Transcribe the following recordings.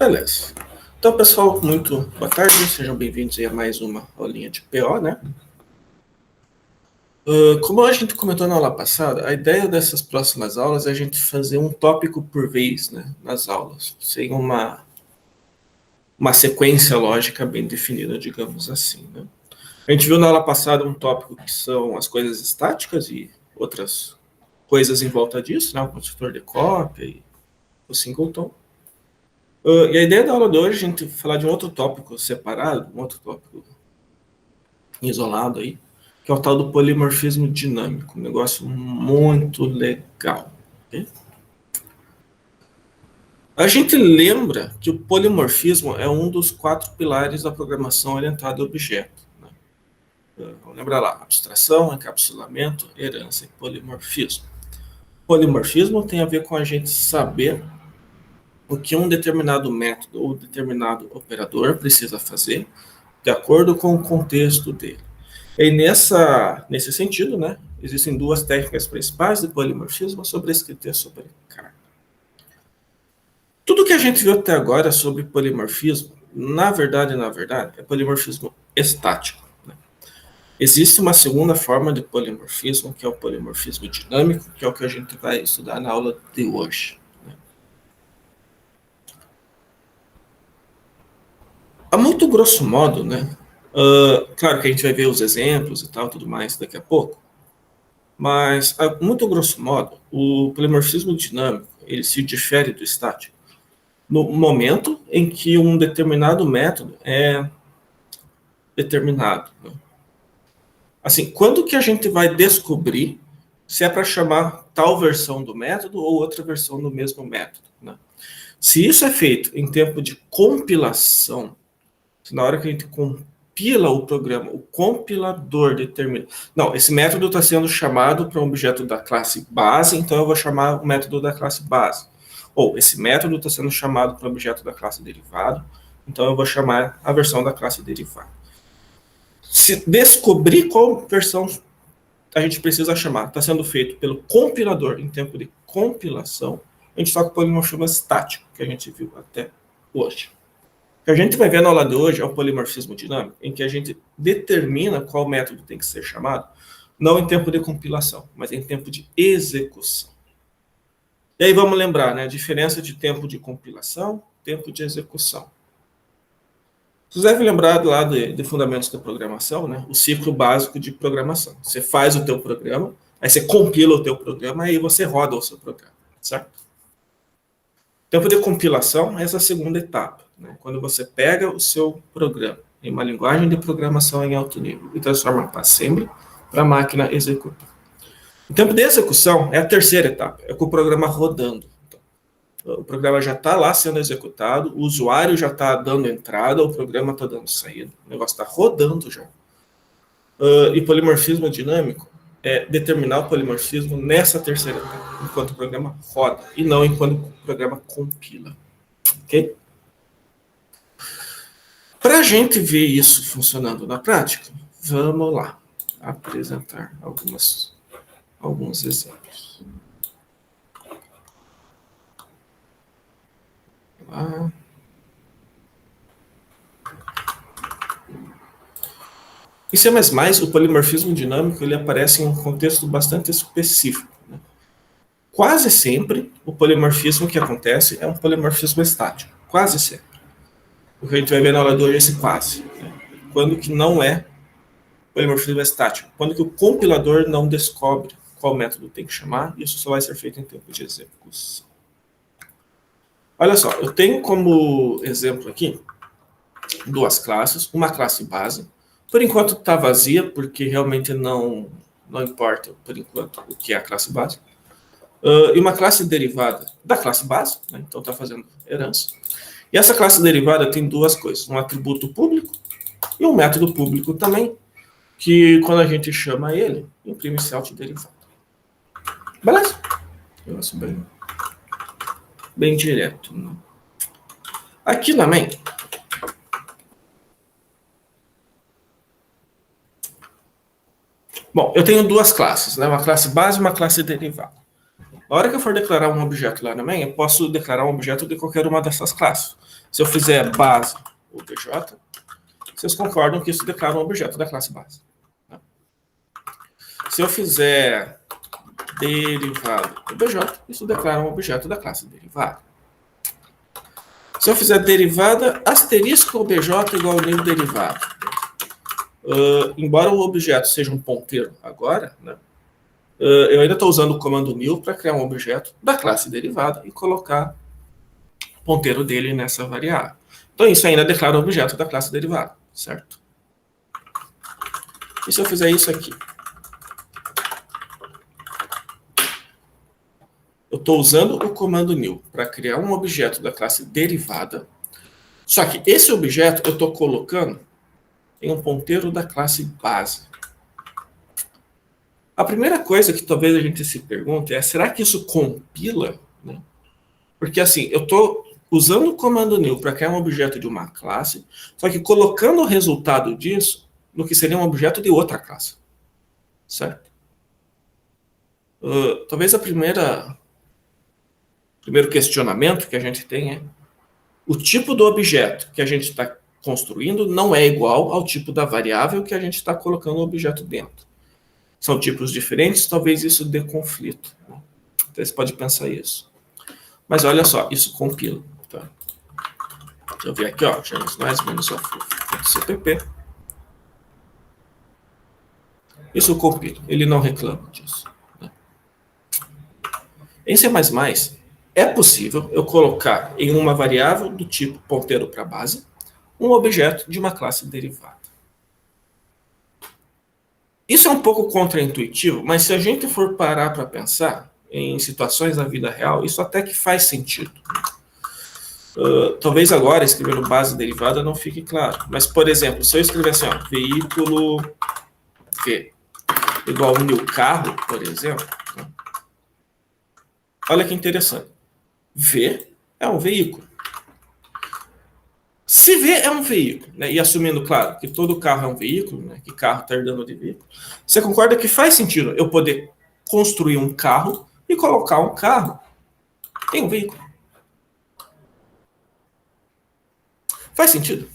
Beleza. Então, pessoal, muito boa tarde. Sejam bem-vindos a mais uma aulinha de PO, né? Como a gente comentou na aula passada, a ideia dessas próximas aulas é a gente fazer um tópico por vez, né, nas aulas, sem uma sequência lógica bem definida, digamos assim, né? A gente viu na aula passada um tópico que são as coisas estáticas e outras coisas em volta disso, né? O construtor de cópia e o singleton. E a ideia da aula de hoje é a gente falar de um outro tópico separado, um outro tópico isolado aí, que é o tal do polimorfismo dinâmico, um negócio muito legal. Okay? A gente lembra que o polimorfismo é um dos 4 pilares da programação orientada a objeto. Né? Vamos lembrar lá, abstração, encapsulamento, herança e polimorfismo. Polimorfismo tem a ver com a gente saber o que um determinado método ou determinado operador precisa fazer de acordo com o contexto dele. E nesse sentido, né, existem duas técnicas principais de polimorfismo, sobrescrita e sobrecarga. Tudo que a gente viu até agora sobre polimorfismo, na verdade, é polimorfismo estático. Né? Existe uma segunda forma de polimorfismo, que é o polimorfismo dinâmico, que é o que a gente vai estudar na aula de hoje. Né? A muito grosso modo, né, claro que a gente vai ver os exemplos e tal, tudo mais daqui a pouco, mas, a muito grosso modo, o polimorfismo dinâmico ele se difere do estático no momento em que um determinado método é determinado. Né? Assim, quando que a gente vai descobrir se é para chamar tal versão do método ou outra versão do mesmo método? Né? Se isso é feito em tempo de compilação, na hora que a gente compila o programa, o compilador determina. Não, esse método está sendo chamado para um objeto da classe base, então eu vou chamar o método da classe base. Ou esse método está sendo chamado para um objeto da classe derivado, então eu vou chamar a versão da classe derivado. Se descobrir qual versão a gente precisa chamar, está sendo feito pelo compilador em tempo de compilação, a gente toca o polimorfismo estático, que a gente viu até hoje. O que a gente vai ver na aula de hoje é o polimorfismo dinâmico, em que a gente determina qual método tem que ser chamado, não em tempo de compilação, mas em tempo de execução. E aí vamos lembrar, né, a diferença de tempo de compilação, tempo de execução. Vocês devem lembrar lá de fundamentos da programação, né, o ciclo básico de programação. Você faz o teu programa, aí você compila o teu programa, aí você roda o seu programa, certo? Tempo de compilação é essa segunda etapa, né? Quando você pega o seu programa em uma linguagem de programação em alto nível e transforma para assembly para a máquina executar. O tempo de execução é a terceira etapa, é com o programa rodando. Então, o programa já está lá sendo executado, o usuário já está dando entrada, o programa está dando saída, o negócio está rodando já. E polimorfismo dinâmico é determinar o polimorfismo nessa terceira etapa, enquanto o programa roda, e não enquanto o programa compila. Ok? Para a gente ver isso funcionando na prática, vamos lá apresentar alguns exemplos. Lá. Em C++, o polimorfismo dinâmico ele aparece em um contexto bastante específico. Né? Quase sempre, o polimorfismo que acontece é um polimorfismo estático. Quase sempre. O que a gente vai ver na aula de hoje é esse quase. Né? Quando que não é polimorfismo estático? Quando que o compilador não descobre qual método tem que chamar, isso só vai ser feito em tempo de execução. Olha só, eu tenho como exemplo aqui duas classes, uma classe base, por enquanto está vazia, porque realmente não importa, por enquanto, o que é a classe base, e uma classe derivada da classe base, né? Então está fazendo herança. E essa classe derivada tem duas coisas, um atributo público e um método público também, que quando a gente chama ele, imprime esse autoderivado. Beleza? Negócio bem direto. Né? Aqui na main, bom, eu tenho duas classes, né? Uma classe base e uma classe derivada. Na hora que eu for declarar um objeto lá na main, eu posso declarar um objeto de qualquer uma dessas classes. Se eu fizer base obj, vocês concordam que isso declara um objeto da classe base. Tá? Se eu fizer derivado obj, isso declara um objeto da classe derivada. Se eu fizer derivada asterisco obj igual ao new derivado, embora o objeto seja um ponteiro agora, né, eu ainda estou usando o comando new para criar um objeto da classe derivada e colocar o ponteiro dele nessa variável. Então isso ainda declara um objeto da classe derivada, certo? E se eu fizer isso aqui? Eu estou usando o comando new para criar um objeto da classe derivada, só que esse objeto eu estou colocando em um ponteiro da classe base. A primeira coisa que talvez a gente se pergunte é, será que isso compila? Né? Porque assim, eu estou usando o comando new para criar um objeto de uma classe, só que colocando o resultado disso no que seria um objeto de outra classe. Certo? Talvez primeiro questionamento que a gente tem é, o tipo do objeto que a gente está construindo não é igual ao tipo da variável que a gente está colocando o objeto dentro. São tipos diferentes, talvez isso dê conflito. Né? Então você pode pensar isso. Mas olha só, isso compila. Tá? Deixa eu ver aqui, ó, cpp. Isso compila, ele não reclama disso. Né? Em C++, é possível eu colocar em uma variável do tipo ponteiro para base um objeto de uma classe derivada. Isso é um pouco contraintuitivo, mas se a gente for parar para pensar em situações da vida real, isso até que faz sentido. Talvez agora, escrevendo base derivada, não fique claro. Mas, por exemplo, se eu escrever assim, ó, veículo V igual ao new carro, por exemplo, né? Olha que interessante. V é um veículo. Se V é um veículo, né, e assumindo, claro, que todo carro é um veículo, né, que carro está herdando de veículo, você concorda que faz sentido eu poder construir um carro e colocar um carro em um veículo? Faz sentido?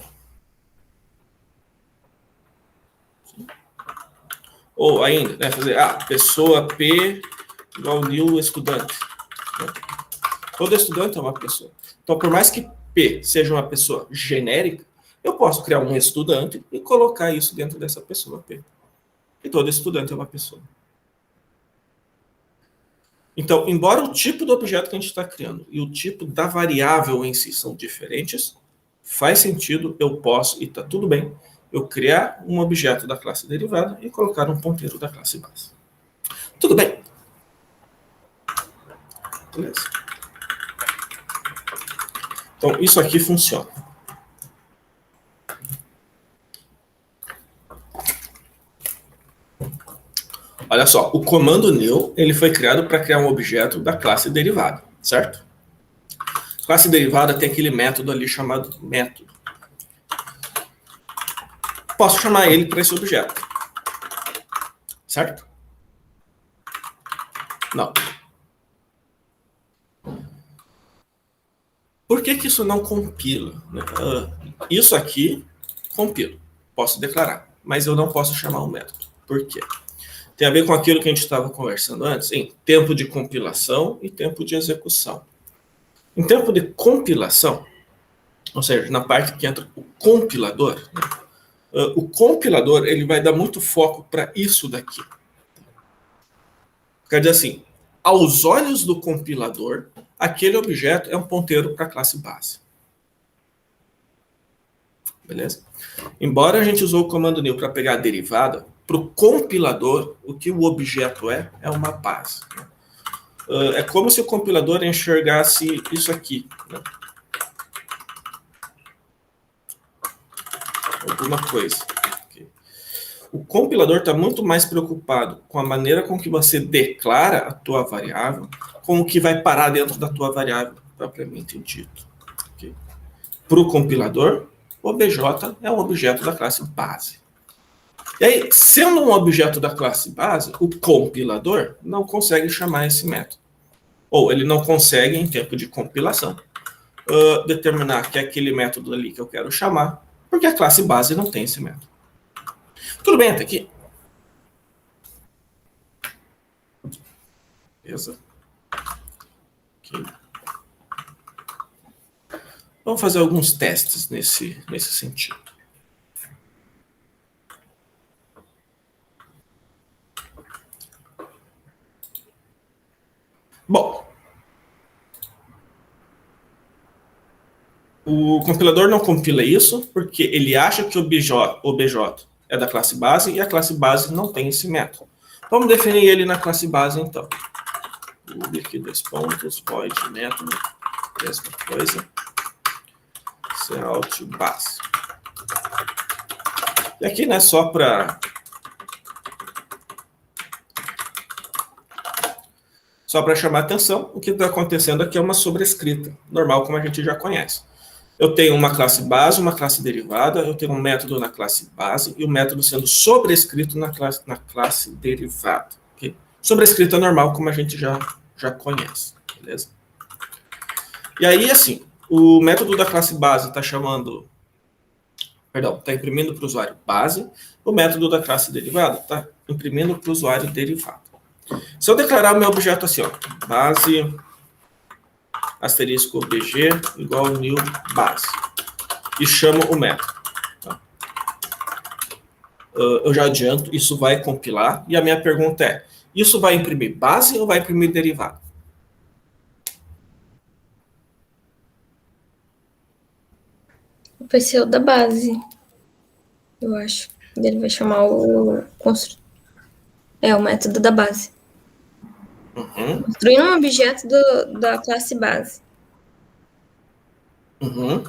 Ou ainda, né, fazer, pessoa P igual new estudante. Né? Todo estudante é uma pessoa. Então, por mais que P seja uma pessoa genérica, eu posso criar um estudante e colocar isso dentro dessa pessoa P. E todo estudante é uma pessoa. Então, embora o tipo do objeto que a gente está criando e o tipo da variável em si são diferentes, faz sentido, eu posso, e está tudo bem, eu criar um objeto da classe derivada e colocar um ponteiro da classe base. Tudo bem? Beleza? Então, isso aqui funciona. Olha só, o comando new ele foi criado para criar um objeto da classe derivada, certo? Classe derivada tem aquele método ali chamado método. Posso chamar ele para esse objeto, certo? Não. Por que isso não compila? Isso aqui compila. Posso declarar, mas eu não posso chamar o método. Por quê? Tem a ver com aquilo que a gente estava conversando antes, em tempo de compilação e tempo de execução. Em tempo de compilação, ou seja, na parte que entra o compilador, né, o compilador ele vai dar muito foco para isso daqui. Quer dizer assim, aos olhos do compilador, aquele objeto é um ponteiro para a classe base. Beleza? Embora a gente usou o comando new para pegar a derivada, para o compilador, o que o objeto é uma base. É como se o compilador enxergasse isso aqui. Né? Alguma coisa. O compilador está muito mais preocupado com a maneira com que você declara a tua variável, com o que vai parar dentro da tua variável, propriamente dito. Okay? Para o compilador, o obj é um objeto da classe base. E aí, sendo um objeto da classe base, o compilador não consegue chamar esse método. Ou ele não consegue, em tempo de compilação, determinar que é aquele método ali que eu quero chamar, porque a classe base não tem esse método. Tudo bem até aqui? Beleza? Okay. Vamos fazer alguns testes nesse sentido. Bom, o compilador não compila isso porque ele acha que o obj é da classe base e a classe base não tem esse método. Vamos definir ele na classe base, então. Public, dois pontos, void, método, mesma coisa. Cout base. E aqui, né, só para chamar atenção, o que está acontecendo aqui é uma sobrescrita, normal, como a gente já conhece. Eu tenho uma classe base, uma classe derivada, eu tenho um método na classe base e o método sendo sobrescrito na classe derivada. Okay? Sobrescrita normal, como a gente já conhece, beleza? E aí, assim, o método da classe base está chamando... Perdão, está imprimindo para o usuário base, o método da classe derivada está imprimindo para o usuário derivado. Se eu declarar o meu objeto assim, ó, base asterisco obj igual new base, e chamo o método. Tá? Eu já adianto, isso vai compilar, e a minha pergunta é, isso vai imprimir base ou vai imprimir derivado? Vai ser o da base, eu acho. Ele vai chamar o construtor. O método da base. Uhum. Construindo um objeto da classe base. Uhum.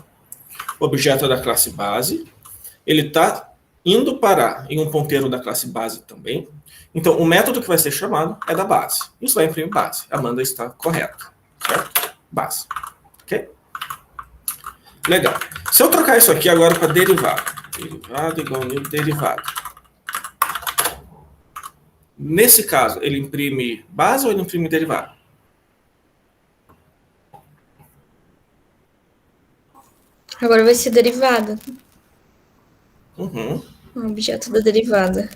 O objeto da classe base, ele está indo parar em um ponteiro da classe base também. Então, o método que vai ser chamado é da base. Isso vai imprimir base. A Amanda está correta, certo? Base. Ok? Legal. Se eu trocar isso aqui agora para derivado. Derivado igual new derivado. Nesse caso, ele imprime base ou ele imprime derivado? Agora vai ser derivada. Uhum. Um objeto da derivada.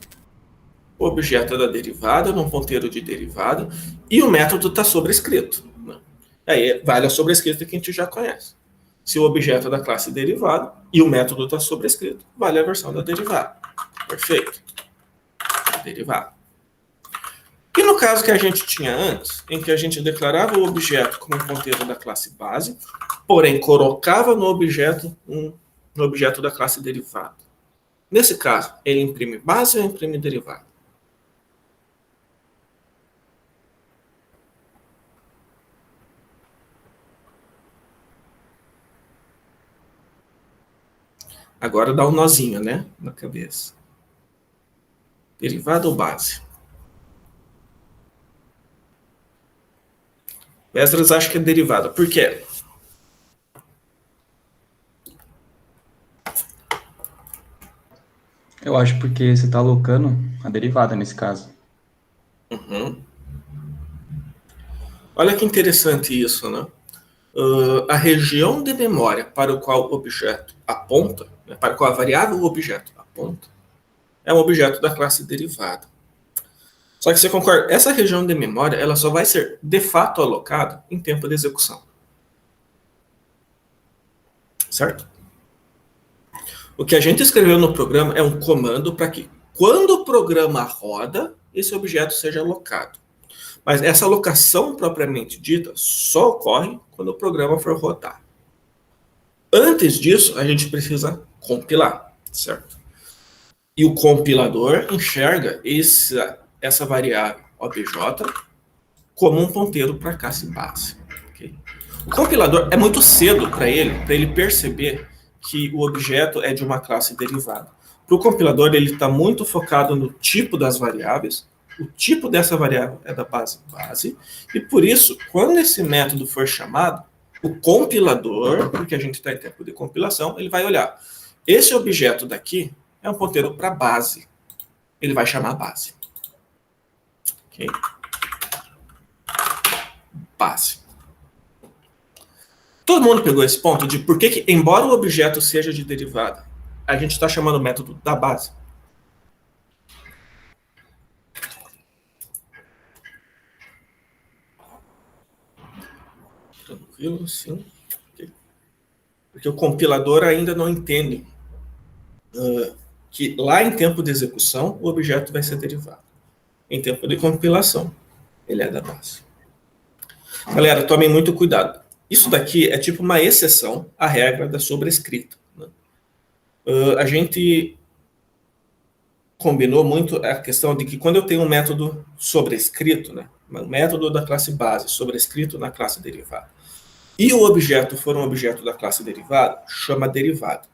O objeto é da derivada, num ponteiro de derivada, e o método está sobrescrito. Né? Aí vale a sobrescrita que a gente já conhece. Se o objeto é da classe derivada e o método está sobrescrito, vale a versão da derivada. Perfeito. Derivada. E no caso que a gente tinha antes, em que a gente declarava o objeto como um ponteiro da classe base, porém colocava no objeto da classe derivada. Nesse caso, ele imprime base ou imprime derivado? Agora dá um nozinho, né? Na cabeça. Derivado ou base? O Esdras acha que é derivado. Por quê? Eu acho porque você está alocando a derivada nesse caso. Uhum. Olha que interessante isso, né? A região de memória para o qual o objeto aponta, né, para o qual a variável o objeto aponta, é um objeto da classe derivada. Só que você concorda, essa região de memória ela só vai ser de fato alocada em tempo de execução. Certo? O que a gente escreveu no programa é um comando para que, quando o programa roda, esse objeto seja alocado. Mas essa alocação propriamente dita só ocorre quando o programa for rodar. Antes disso, a gente precisa compilar, certo? E o compilador enxerga essa variável obj como um ponteiro para a classe base. Okay? O compilador é muito cedo para ele perceber que o objeto é de uma classe derivada. Para o compilador, ele está muito focado no tipo das variáveis. O tipo dessa variável é da base, e por isso, quando esse método for chamado, o compilador, porque a gente está em tempo de compilação, ele vai olhar. Esse objeto daqui é um ponteiro para base. Ele vai chamar base. Ok? base. Todo mundo pegou esse ponto de por que, embora o objeto seja de derivada, a gente está chamando o método da base? Tranquilo, sim. Porque o compilador ainda não entende que lá em tempo de execução o objeto vai ser derivado. Em tempo de compilação, ele é da base. Galera, tomem muito cuidado. Isso daqui é tipo uma exceção à regra da sobrescrita. Né? A gente combinou muito a questão de que quando eu tenho um método sobrescrito, né, um método da classe base sobrescrito na classe derivada, e o objeto for um objeto da classe derivada, chama derivado.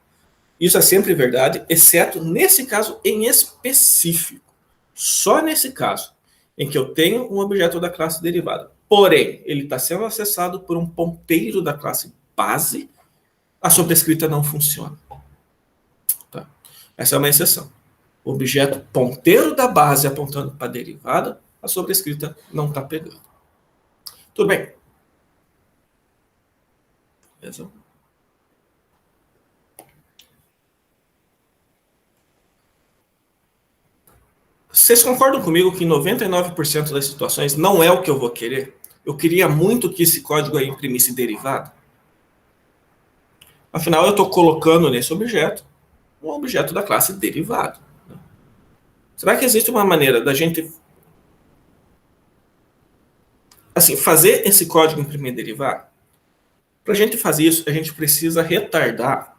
Isso é sempre verdade, exceto nesse caso em específico. Só nesse caso, em que eu tenho um objeto da classe derivada. Porém, ele está sendo acessado por um ponteiro da classe base, a sobrescrita não funciona. Tá? Essa é uma exceção. O objeto ponteiro da base apontando para a derivada, a sobrescrita não está pegando. Tudo bem? Beleza? Vocês concordam comigo que em 99% das situações não é o que eu vou querer? Eu queria muito que esse código aí imprimisse derivado. Afinal, eu estou colocando nesse objeto um objeto da classe derivado. Será que existe uma maneira da gente fazer esse código imprimir derivado? Para a gente fazer isso, a gente precisa retardar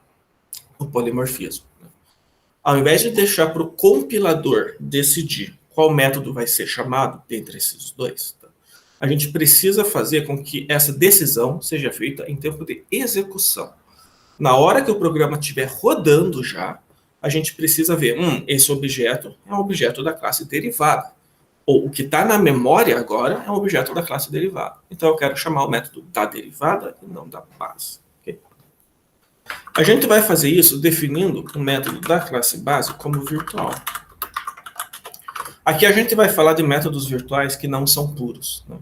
o polimorfismo. Ao invés de deixar para o compilador decidir qual método vai ser chamado dentre esses dois, a gente precisa fazer com que essa decisão seja feita em tempo de execução. Na hora que o programa estiver rodando já, a gente precisa ver, esse objeto é um objeto da classe derivada. Ou o que está na memória agora é um objeto da classe derivada. Então eu quero chamar o método da derivada e não da base. Okay? A gente vai fazer isso definindo o método da classe base como virtual. Aqui a gente vai falar de métodos virtuais que não são puros. Né?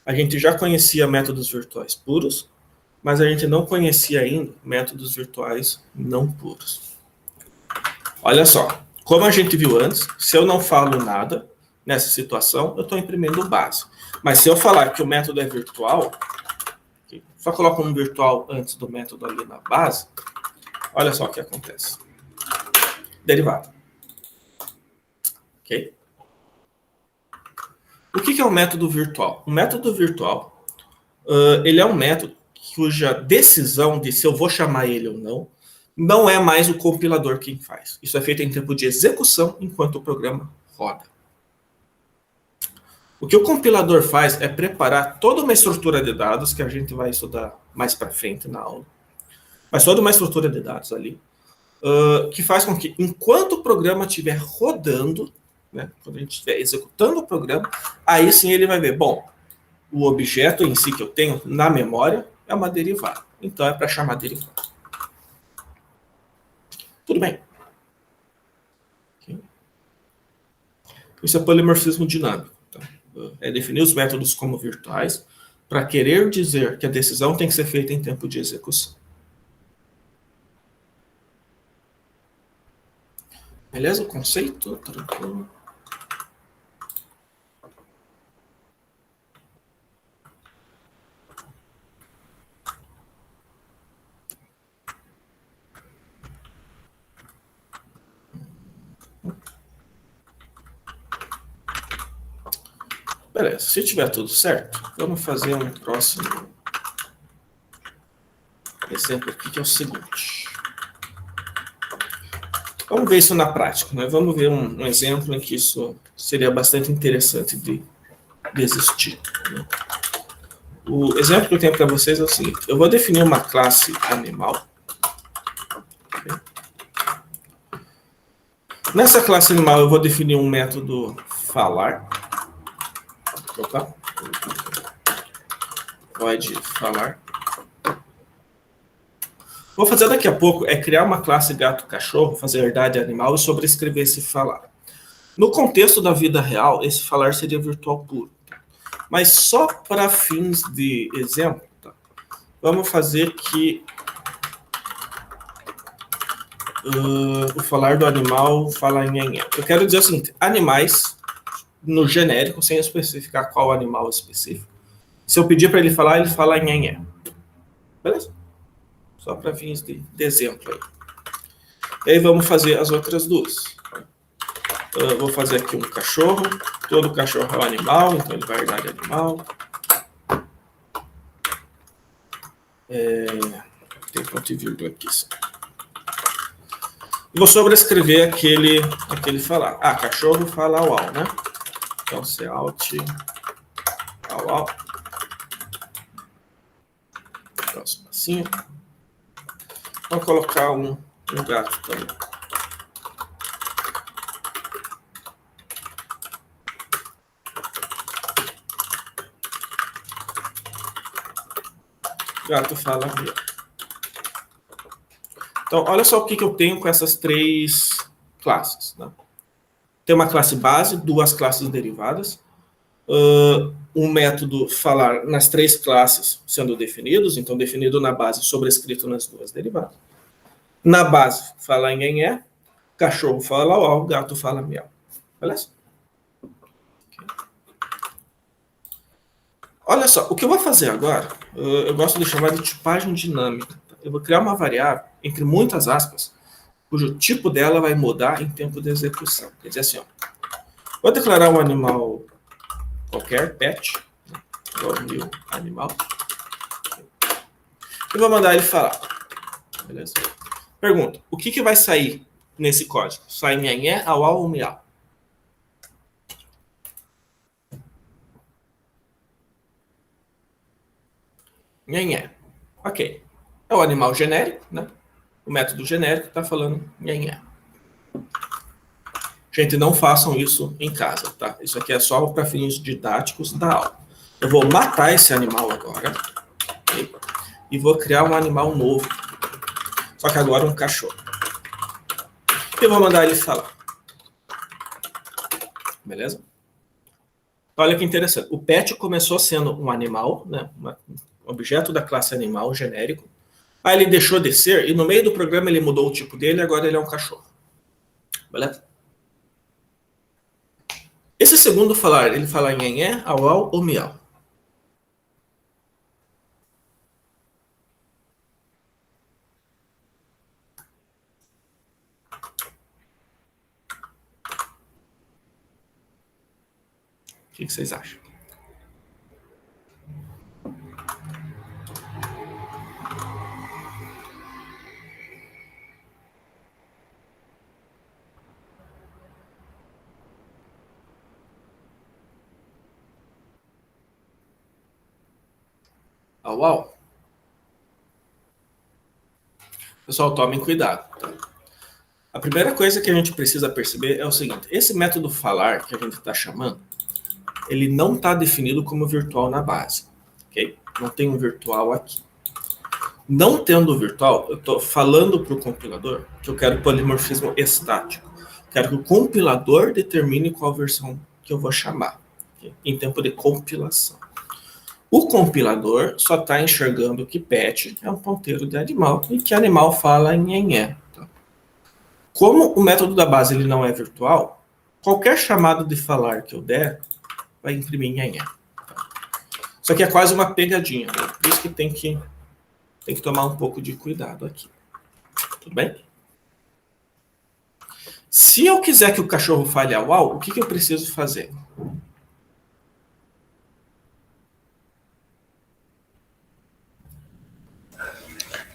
A gente já conhecia métodos virtuais puros, mas a gente não conhecia ainda métodos virtuais não puros. Olha só, como a gente viu antes, se eu não falo nada nessa situação, eu estou imprimindo base. Mas se eu falar que o método é virtual, só coloco um virtual antes do método ali na base, olha só o que acontece. Derivado. Ok? O que é um método virtual? Um método virtual, ele é um método cuja decisão de se eu vou chamar ele ou não é mais o compilador quem faz. Isso é feito em tempo de execução enquanto o programa roda. O que o compilador faz é preparar toda uma estrutura de dados, que a gente vai estudar mais para frente na aula, mas toda uma estrutura de dados ali, que faz com que, enquanto o programa estiver rodando, né, quando a gente estiver executando o programa, aí sim ele vai ver, bom, o objeto em si que eu tenho na memória é uma derivada. Então é para chamar derivada. Tudo bem. Okay. Isso é polimorfismo dinâmico. Tá? É definir os métodos como virtuais para querer dizer que a decisão tem que ser feita em tempo de execução. Beleza? O conceito? Tranquilo. Beleza, se tiver tudo certo, vamos fazer um próximo exemplo aqui, que é o seguinte. Vamos ver isso na prática, né? Vamos ver um exemplo em que isso seria bastante interessante de existir. Né? O exemplo que eu tenho para vocês é o seguinte. Eu vou definir uma classe animal. Okay? Nessa classe animal eu vou definir um método falar. Opa. Pode falar. Vou fazer daqui a pouco é criar uma classe gato-cachorro, fazer herdade animal e sobrescrever esse falar. No contexto da vida real, esse falar seria virtual puro. Mas só para fins de exemplo, tá? Vamos fazer que o falar do animal fala em. Eu quero dizer o seguinte, animais, no genérico, sem especificar qual animal específico, se eu pedir para ele falar, ele fala em. Beleza? Só para fins de exemplo aí. E aí vamos fazer as outras duas. Vou fazer aqui um cachorro. Todo cachorro é um animal, então ele vai herdar de animal. Tem ponto e vírgula aqui. Vou sobrescrever aquele falar. Cachorro fala au au, né? Então, alt au au. Próximo assim. Vou colocar um gato também. Gato fala miau. Então, olha só o que eu tenho com essas três classes. Né? Tem uma classe base, duas classes derivadas, um método falar nas três classes sendo definidos, então definido na base, sobrescrito nas duas derivadas. Na base, fala em, cachorro fala au au, gato fala miau. Beleza? Olha só, o que eu vou fazer agora, eu gosto de chamar de tipagem dinâmica. Eu vou criar uma variável, entre muitas aspas, cujo tipo dela vai mudar em tempo de execução. Quer dizer assim, ó, vou declarar um animal qualquer, pet, igual new animal, e vou mandar ele falar. Beleza? Pergunta, o que vai sair nesse código? Sai nhenhé, au au ou miau? Nhenhé. Ok. É o animal genérico, né? O método genérico está falando nhenhé. Gente, não façam isso em casa, tá? Isso aqui é só para fins didáticos da aula. Eu vou matar esse animal agora, okay? E vou criar um animal novo. Só que agora um cachorro. E eu vou mandar ele falar. Beleza? Olha que interessante. O pet começou sendo um animal, né? Um objeto da classe animal genérico. Aí ele deixou de ser e no meio do programa ele mudou o tipo dele e agora ele é um cachorro. Beleza? Esse segundo falar, ele fala nhenhé, au au ou miau? O que vocês acham? Au au? Pessoal, tomem cuidado. Tá? A primeira coisa que a gente precisa perceber é o seguinte. Esse método falar que a gente está chamando, ele não está definido como virtual na base. Okay? Não tem um virtual aqui. Não tendo virtual, eu estou falando para o compilador que eu quero polimorfismo estático. Quero que o compilador determine qual versão que eu vou chamar, okay? Em tempo de compilação. O compilador só está enxergando que pet é um ponteiro de animal e que animal fala em nhenhé. Tá? Como o método da base ele não é virtual, qualquer chamado de falar que eu der vai imprimir nhenhé. Tá? Isso aqui é quase uma pegadinha, né? Por isso que tem que tomar um pouco de cuidado aqui. Tudo bem? Se eu quiser que o cachorro fale au au, o que eu preciso fazer?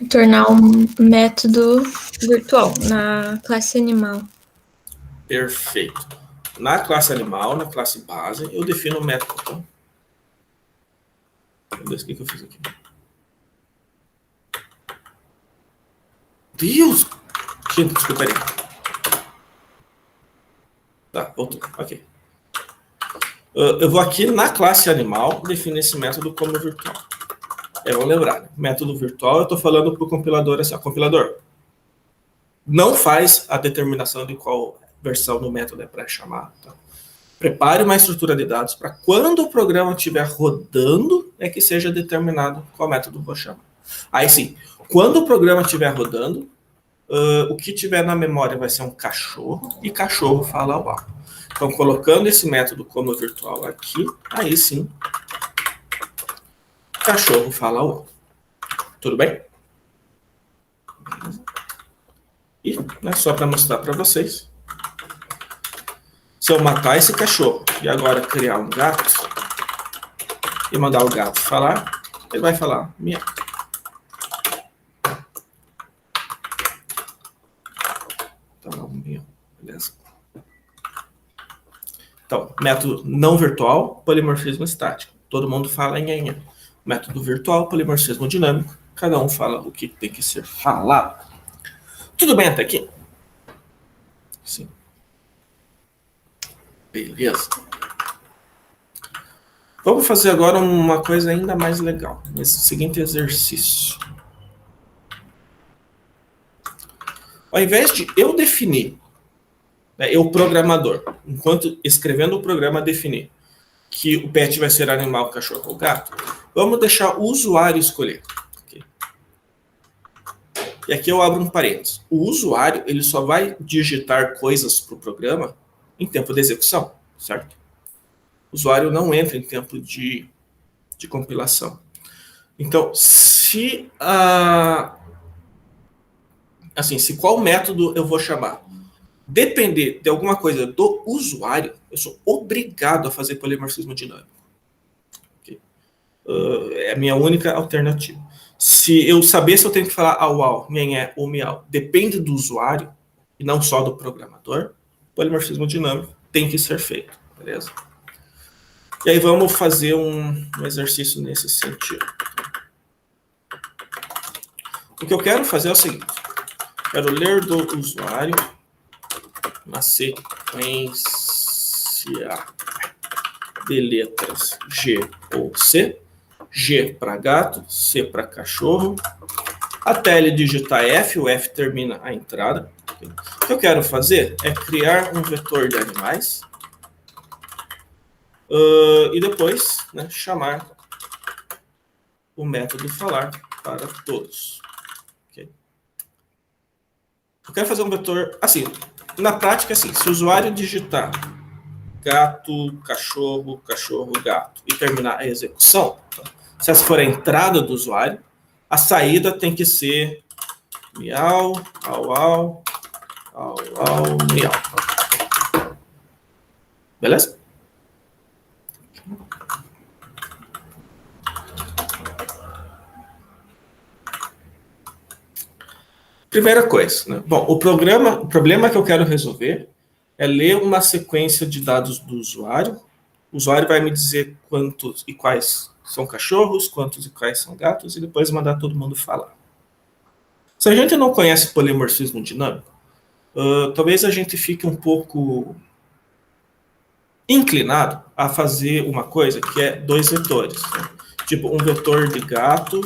Tornar um método virtual na classe animal. Perfeito. Na classe animal, na classe base, eu defino o método. Tá? Meu Deus, o que eu fiz aqui? Deus! Gente, desculpa aí. Tá, voltou. Ok. Eu vou aqui na classe animal definir esse método como virtual. Vamos lembrar, né? Método virtual, eu estou falando para o compilador assim, ó, compilador, não faz a determinação de qual versão do método é para chamar. Tá? Prepare uma estrutura de dados para quando o programa estiver rodando, é que seja determinado qual método vou chamar. Aí sim, quando o programa estiver rodando, o que tiver na memória vai ser um cachorro, e cachorro fala uau. Então, colocando esse método como virtual aqui, aí sim, cachorro fala uau. Tudo bem? E, né, só para mostrar para vocês, se eu matar esse cachorro e agora criar um gato e mandar o gato falar, ele vai falar miau. Então, miau, beleza. Então, método não virtual, polimorfismo estático. Todo mundo fala em método virtual, polimorfismo dinâmico. Cada um fala o que tem que ser falado. Tudo bem até aqui? Sim. Beleza. Vamos fazer agora uma coisa ainda mais legal. Nesse seguinte exercício. Ao invés de eu definir, né, eu programador, enquanto escrevendo o programa definir que o pet vai ser animal, cachorro ou gato, vamos deixar o usuário escolher. Okay? E aqui eu abro um parênteses. O usuário ele só vai digitar coisas para o programa em tempo de execução, certo? O usuário não entra em tempo de compilação. Então, se qual método eu vou chamar depender de alguma coisa do usuário, eu sou obrigado a fazer polimorfismo dinâmico. Okay? É a minha única alternativa. Se eu saber se eu tenho que falar au, nhenhé ou miau, depende do usuário e não só do programador, polimorfismo dinâmico tem que ser feito, beleza? E aí vamos fazer um exercício nesse sentido. O que eu quero fazer é o seguinte. Quero ler do usuário uma sequência de letras G ou C. G para gato, C para cachorro. Até ele digitar F, o F termina a entrada. O que eu quero fazer é criar um vetor de animais. E depois, né, chamar o método falar para todos. Okay? Eu quero fazer um vetor assim. Na prática, assim, se o usuário digitar gato, cachorro, cachorro, gato e terminar a execução, se essa for a entrada do usuário, a saída tem que ser miau, au, miau. Beleza? Primeira coisa, né? Bom, o problema que eu quero resolver é ler uma sequência de dados do usuário. O usuário vai me dizer quantos e quais são cachorros, quantos e quais são gatos, e depois mandar todo mundo falar. Se a gente não conhece polimorfismo dinâmico, talvez a gente fique um pouco inclinado a fazer uma coisa que é dois vetores. Né? Tipo, um vetor de gato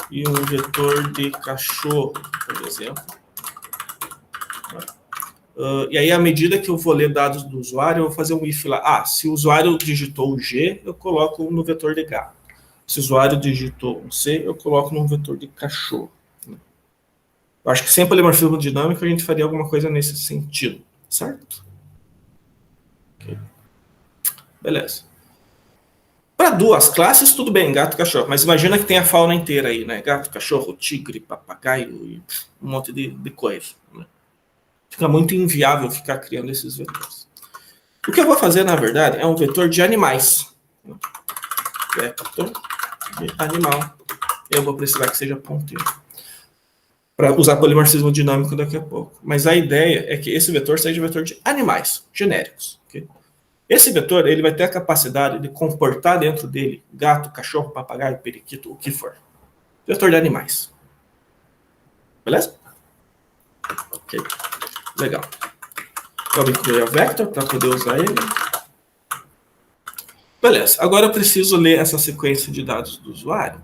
e um vetor de cachorro, por exemplo. E aí, à medida que eu vou ler dados do usuário, eu vou fazer um if lá. Se o usuário digitou o G, eu coloco no vetor de gato. Se o usuário digitou um C, eu coloco no vetor de cachorro. Eu acho que sem polimorfismo dinâmico, a gente faria alguma coisa nesse sentido, certo? Okay. Beleza. Para duas classes, tudo bem, gato e cachorro. Mas imagina que tem a fauna inteira aí, né? Gato, cachorro, tigre, papagaio e um monte de coisa. Né? Fica muito inviável ficar criando esses vetores. O que eu vou fazer, na verdade, é um vetor de animais. Vetor de animal. Eu vou precisar que seja ponteiro. Para usar polimorfismo dinâmico daqui a pouco. Mas a ideia é que esse vetor seja um vetor de animais genéricos. Okay? Esse vetor ele vai ter a capacidade de comportar dentro dele gato, cachorro, papagaio, periquito, o que for. Vetor de animais. Beleza? Ok. Legal. Vou incluir o vector para poder usar ele. Beleza. Agora eu preciso ler essa sequência de dados do usuário.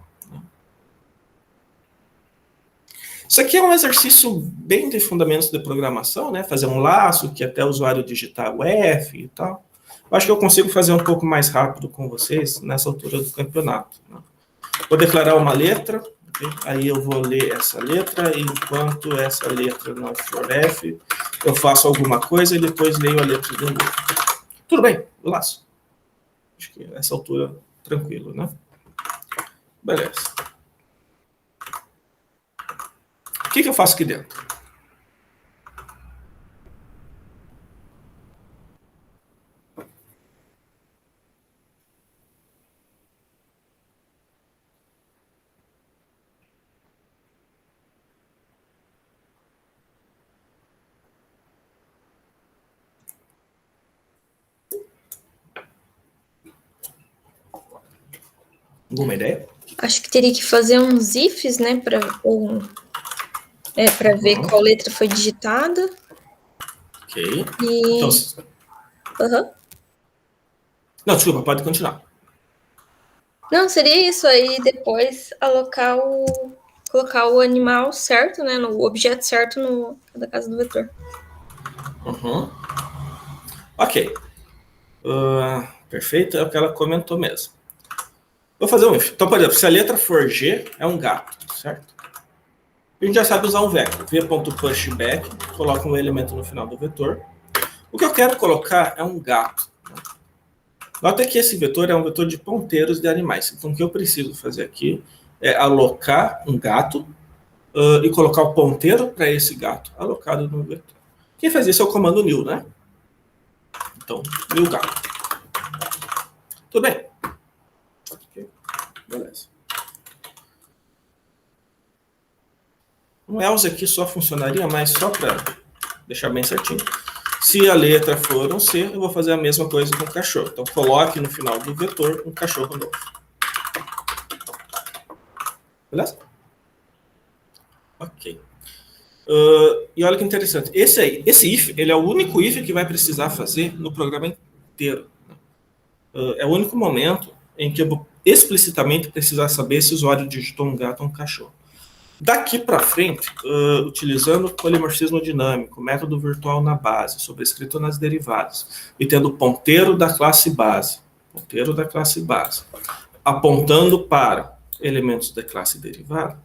Isso aqui é um exercício bem de fundamentos de programação, né? Fazer um laço que até o usuário digitar o F e tal. Acho que eu consigo fazer um pouco mais rápido com vocês nessa altura do campeonato, né? Vou declarar uma letra, okay? Aí eu vou ler essa letra, e enquanto essa letra não for F, eu faço alguma coisa e depois leio a letra de novo. Tudo bem, eu laço. Acho que nessa altura, tranquilo, né? Beleza. O que eu faço aqui dentro? Alguma ideia? Acho que teria que fazer uns ifs, né, para ver qual letra foi digitada. Ok. E... Então, Uhum. não, desculpa, pode continuar. Não, seria isso aí, depois colocar o animal certo, né, no objeto certo no da casa do vetor. Uhum. Ok. Perfeito, é o que ela comentou mesmo. Vou fazer um if. Então, por exemplo, se a letra for G, é um gato, certo? A gente já sabe usar um vector. v.pushback, coloca um elemento no final do vetor. O que eu quero colocar é um gato. Nota que esse vetor é um vetor de ponteiros de animais. Então, o que eu preciso fazer aqui é alocar um gato e colocar o ponteiro para esse gato alocado no vetor. Quem faz isso é o comando new, né? Então, new gato. Tudo bem? Okay. Beleza. Um else aqui só funcionaria, mas só para deixar bem certinho. Se a letra for um C, eu vou fazer a mesma coisa com o cachorro. Então, coloque no final do vetor um cachorro novo. Beleza? Ok. E olha que interessante. Esse if, ele é o único if que vai precisar fazer no programa inteiro. É o único momento em que eu vou explicitamente precisar saber se o usuário digitou um gato ou um cachorro. Daqui para frente, utilizando polimorfismo dinâmico, método virtual na base, sobrescrito nas derivadas, e tendo ponteiro da classe base, apontando para elementos da classe derivada,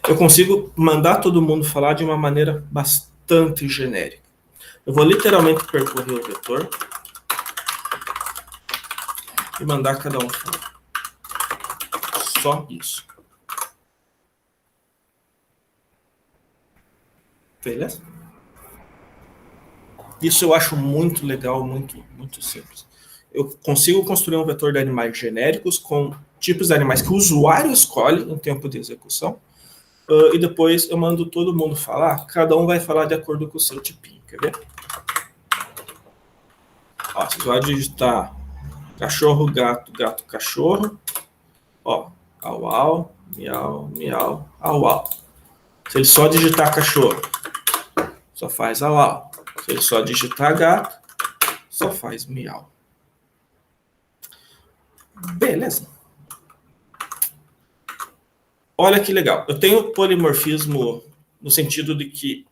eu consigo mandar todo mundo falar de uma maneira bastante genérica. Eu vou literalmente percorrer o vetor e mandar cada um falar. Só isso. Beleza? Isso eu acho muito legal, muito simples. Eu consigo construir um vetor de animais genéricos com tipos de animais que o usuário escolhe em tempo de execução, e depois eu mando todo mundo falar, cada um vai falar de acordo com o seu tipinho, quer ver? Ó, se o usuário digitar cachorro, gato, gato, cachorro, ó, au, au, miau, miau, au, au. Se ele só digitar cachorro, só faz au, au. Se ele só digitar gato, só faz miau. Beleza. Olha que legal. Eu tenho polimorfismo no sentido de que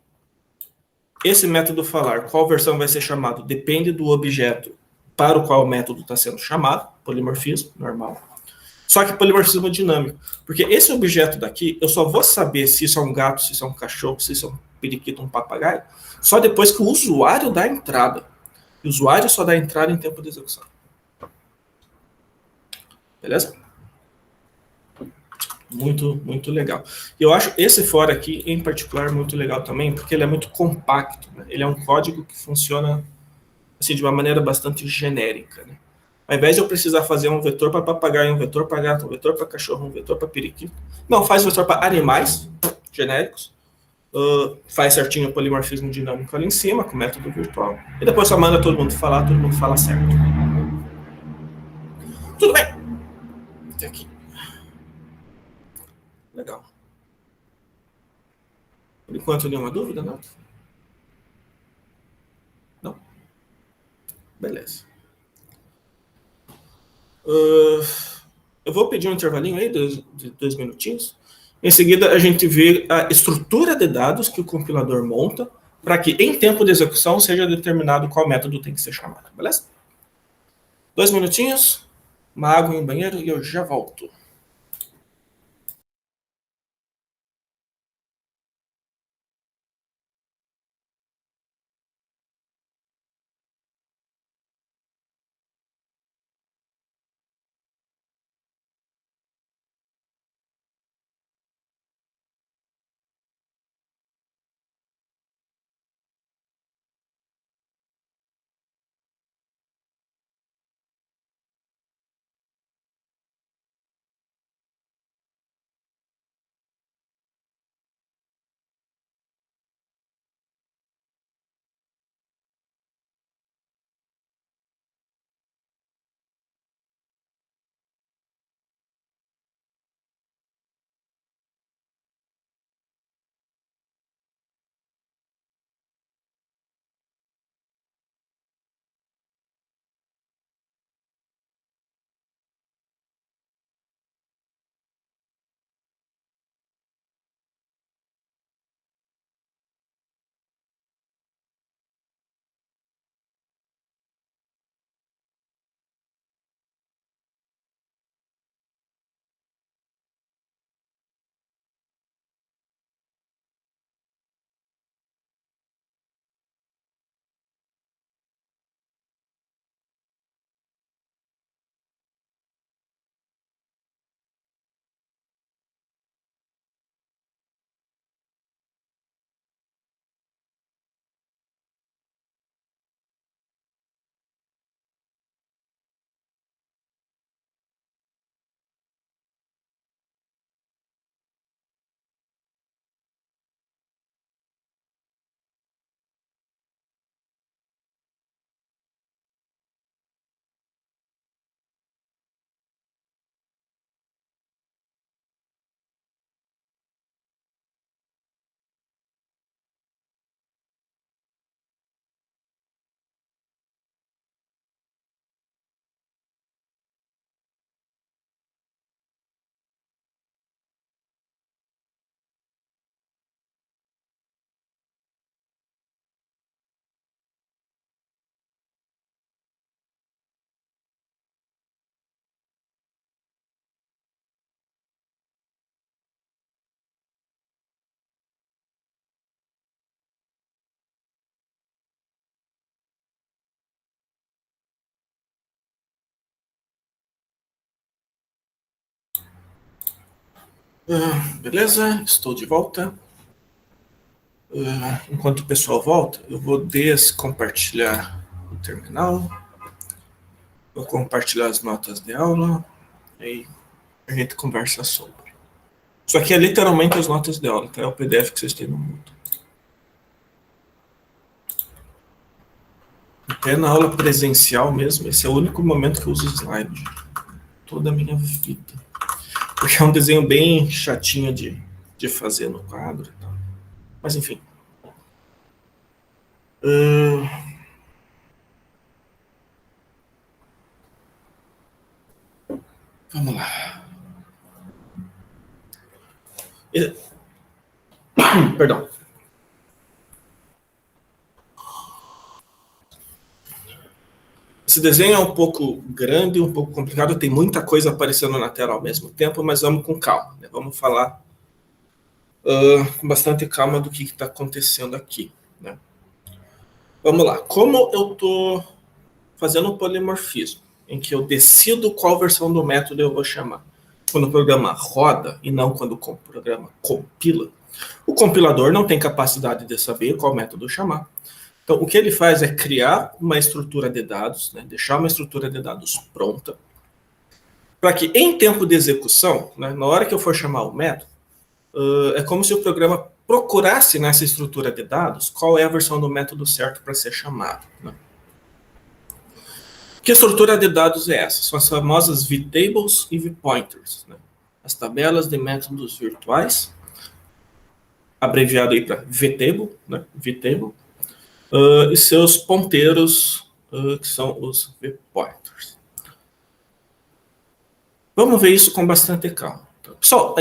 esse método falar qual versão vai ser chamado depende do objeto para o qual o método está sendo chamado, polimorfismo, normal. Só que polimorfismo dinâmico. Porque esse objeto daqui, eu só vou saber se isso é um gato, se isso é um cachorro, se isso é um periquito, um papagaio, só depois que o usuário dá a entrada. O usuário só dá a entrada em tempo de execução. Beleza? Muito legal. E eu acho esse for aqui, em particular, muito legal também, porque ele é muito compacto, né? Ele é um código que funciona assim, de uma maneira bastante genérica, né? Ao invés de eu precisar fazer um vetor para papagaio, um vetor para gato, um vetor para cachorro, um vetor para periquito, não, faz um vetor para animais genéricos, faz certinho o polimorfismo dinâmico ali em cima, com o método virtual, e depois só manda todo mundo fala certo. Tudo bem. Até aqui. Legal. Por enquanto, nenhuma dúvida, não? Não? Beleza. Eu vou pedir um intervalinho aí de 2 minutinhos. Em seguida, a gente vê a estrutura de dados que o compilador monta para que, em tempo de execução, seja determinado qual método tem que ser chamado. Beleza? 2 minutinhos, uma água em banheiro e eu já volto. Beleza, estou de volta. Enquanto o pessoal volta, eu vou descompartilhar o terminal, vou compartilhar as notas de aula, aí a gente conversa sobre. Isso aqui é literalmente as notas de aula, tá? É o PDF que vocês têm no mundo. Até na aula presencial mesmo, esse é o único momento que eu uso slide. Toda a minha vida. Porque é um desenho bem chatinho de fazer no quadro e tal. Mas enfim. Vamos lá. Perdão. Esse desenho é um pouco grande, um pouco complicado, tem muita coisa aparecendo na tela ao mesmo tempo, mas vamos com calma, né? Vamos falar com bastante calma do que está acontecendo aqui, né? Vamos lá. Como eu estou fazendo um polimorfismo, em que eu decido qual versão do método eu vou chamar, quando o programa roda e não quando o programa compila, o compilador não tem capacidade de saber qual método chamar. Então, o que ele faz é criar uma estrutura de dados, né, deixar uma estrutura de dados pronta, para que em tempo de execução, né, na hora que eu for chamar o método, é como se o programa procurasse nessa estrutura de dados qual é a versão do método certo para ser chamado. Né? Que estrutura de dados é essa? São as famosas vtables e vpointers, né? As tabelas de métodos virtuais, abreviado aí para vtable, né? Vtable, e seus ponteiros, que são os vpointers. Vamos ver isso com bastante calma. Só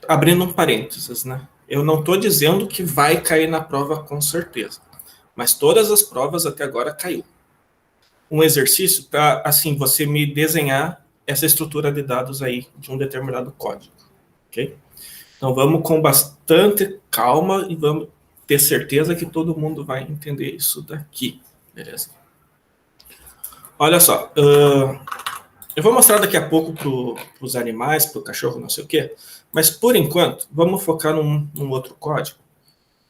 abrindo um parênteses, né? Eu não estou dizendo que vai cair na prova com certeza, mas todas as provas até agora caiu. um exercício para, assim, você me desenhar essa estrutura de dados aí de um determinado código, ok? Então, vamos com bastante calma e vamos ter certeza que todo mundo vai entender isso daqui, beleza? Olha só, eu vou mostrar daqui a pouco para os animais, para o cachorro, não sei o quê, mas, por enquanto, vamos focar num outro código,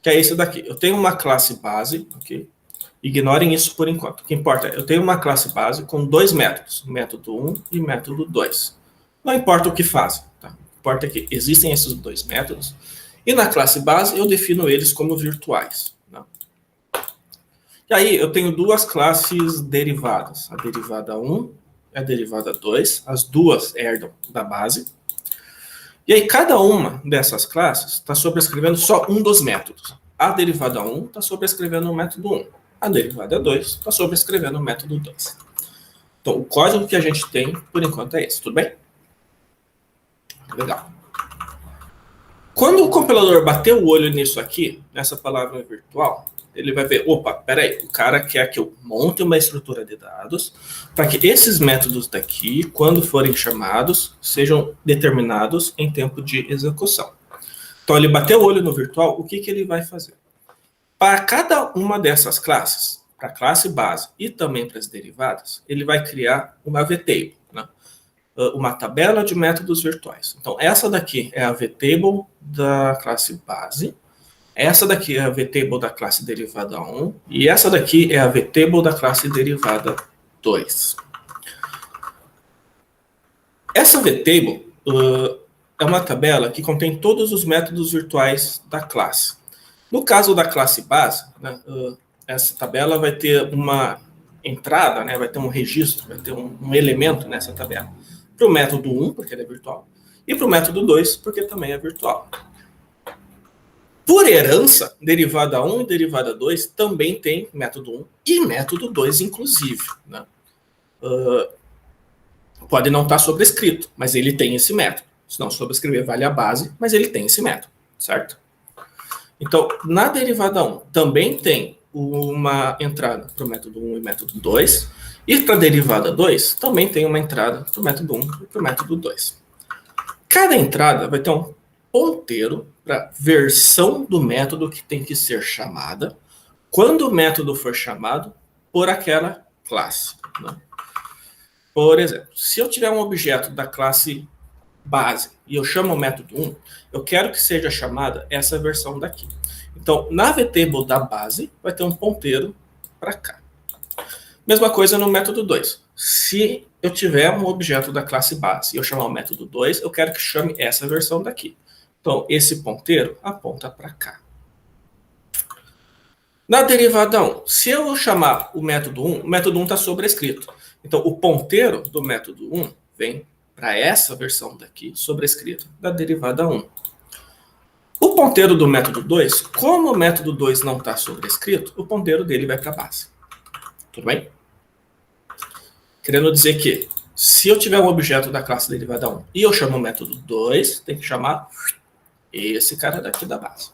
que é esse daqui. Eu tenho uma classe base, ok? Ignorem isso por enquanto. O que importa é, eu tenho uma classe base com dois métodos, método 1 e método 2. Não importa o que fazem, tá? O que importa é que existem esses dois métodos, e na classe base eu defino eles como virtuais. Né? E aí eu tenho duas classes derivadas, a derivada 1 e a derivada 2, as duas herdam da base. E aí cada uma dessas classes está sobrescrevendo só um dos métodos. A derivada 1 está sobrescrevendo o método 1. A derivada 2 está sobrescrevendo o método 2. Então, o código que a gente tem, por enquanto, é esse. Tudo bem? Legal. Quando o compilador bater o olho nisso aqui, nessa palavra virtual, ele vai ver, opa, peraí, o cara quer que eu monte uma estrutura de dados para que esses métodos daqui, quando forem chamados, sejam determinados em tempo de execução. Então, ele bateu o olho no virtual, o que ele vai fazer? Para cada uma dessas classes, para a classe base e também para as derivadas, ele vai criar uma vtable, né? Uma tabela de métodos virtuais. Então, essa daqui é a vtable da classe base, essa daqui é a vtable da classe derivada 1, e essa daqui é a vtable da classe derivada 2. Essa vtable é uma tabela que contém todos os métodos virtuais da classe. No caso da classe base, né, essa tabela vai ter uma entrada, né, vai ter um registro, vai ter um elemento nessa tabela. Para o método 1, porque ele é virtual, e para o método 2, porque também é virtual. Por herança, derivada 1 e derivada 2 também tem método 1 e método 2, inclusive. Né? Pode não estar sobrescrito, mas ele tem esse método. Se não sobrescrever, vale a base, mas ele tem esse método, certo? Então, na derivada 1, também tem uma entrada para o método 1 e método 2, e para a derivada 2, também tem uma entrada para o método 1 e para o método 2. Cada entrada vai ter um ponteiro para a versão do método que tem que ser chamada, quando o método for chamado por aquela classe. Né? Por exemplo, se eu tiver um objeto da classe base e eu chamo o método 1, eu quero que seja chamada essa versão daqui. Então, na vtable da base, vai ter um ponteiro para cá. Mesma coisa no método 2. Se eu tiver um objeto da classe base e eu chamar o método 2, eu quero que chame essa versão daqui. Então, esse ponteiro aponta para cá. Na derivada 1, se eu chamar o método 1 está sobrescrito. Então, o ponteiro do método 1 vem para essa versão daqui, sobrescrita, da derivada 1. O ponteiro do método 2, como o método 2 não está sobrescrito, o ponteiro dele vai para a base. Tudo bem? Querendo dizer que, se eu tiver um objeto da classe derivada 1 e eu chamo o método 2, tem que chamar esse cara daqui da base.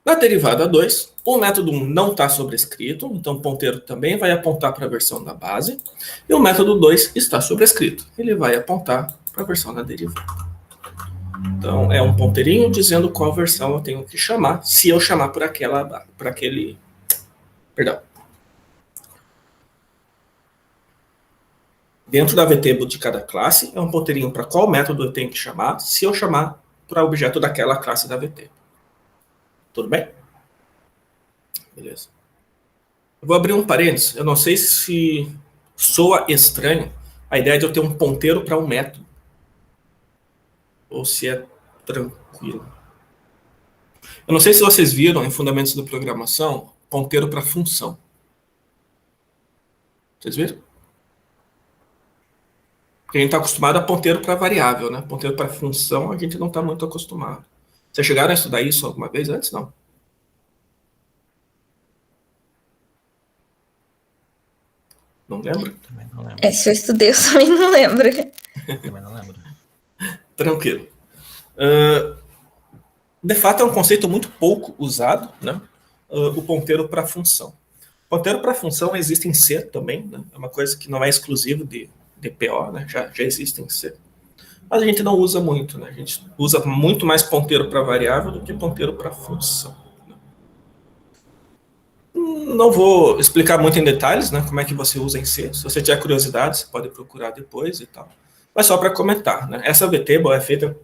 Na derivada 2, o método 1 não está sobrescrito, então o ponteiro também vai apontar para a versão da base, e o método 2 está sobrescrito, ele vai apontar para a versão da derivada. Então, é um ponteirinho dizendo qual versão eu tenho que chamar, se eu chamar por aquele... Perdão. Dentro da vtable de cada classe, é um ponteirinho para qual método eu tenho que chamar, se eu chamar para o objeto daquela classe da vtable. Tudo bem? Beleza. Eu vou abrir um parênteses. Eu não sei se soa estranho a ideia de eu ter um ponteiro para um método. Ou se é tranquilo. Eu não sei se vocês viram em Fundamentos da Programação, ponteiro para função. Vocês viram? Porque a gente está acostumado a ponteiro para variável, né? Ponteiro para função a gente não está muito acostumado. Vocês chegaram a estudar isso alguma vez antes? Não. Não lembra? Também não lembro. Se eu estudei, eu também não lembro. Também não lembro. Tranquilo. De fato, é um conceito muito pouco usado, né? O ponteiro para função. Ponteiro para função existe em C também, né? É uma coisa que não é exclusiva de PO, né? Já existe em C. Mas a gente não usa muito, né? A gente usa muito mais ponteiro para variável do que ponteiro para função. Né? Não vou explicar muito em detalhes, né? Como é que você usa em C. Se você tiver curiosidade, você pode procurar depois e tal. Mas só para comentar, né? Essa VTable é feita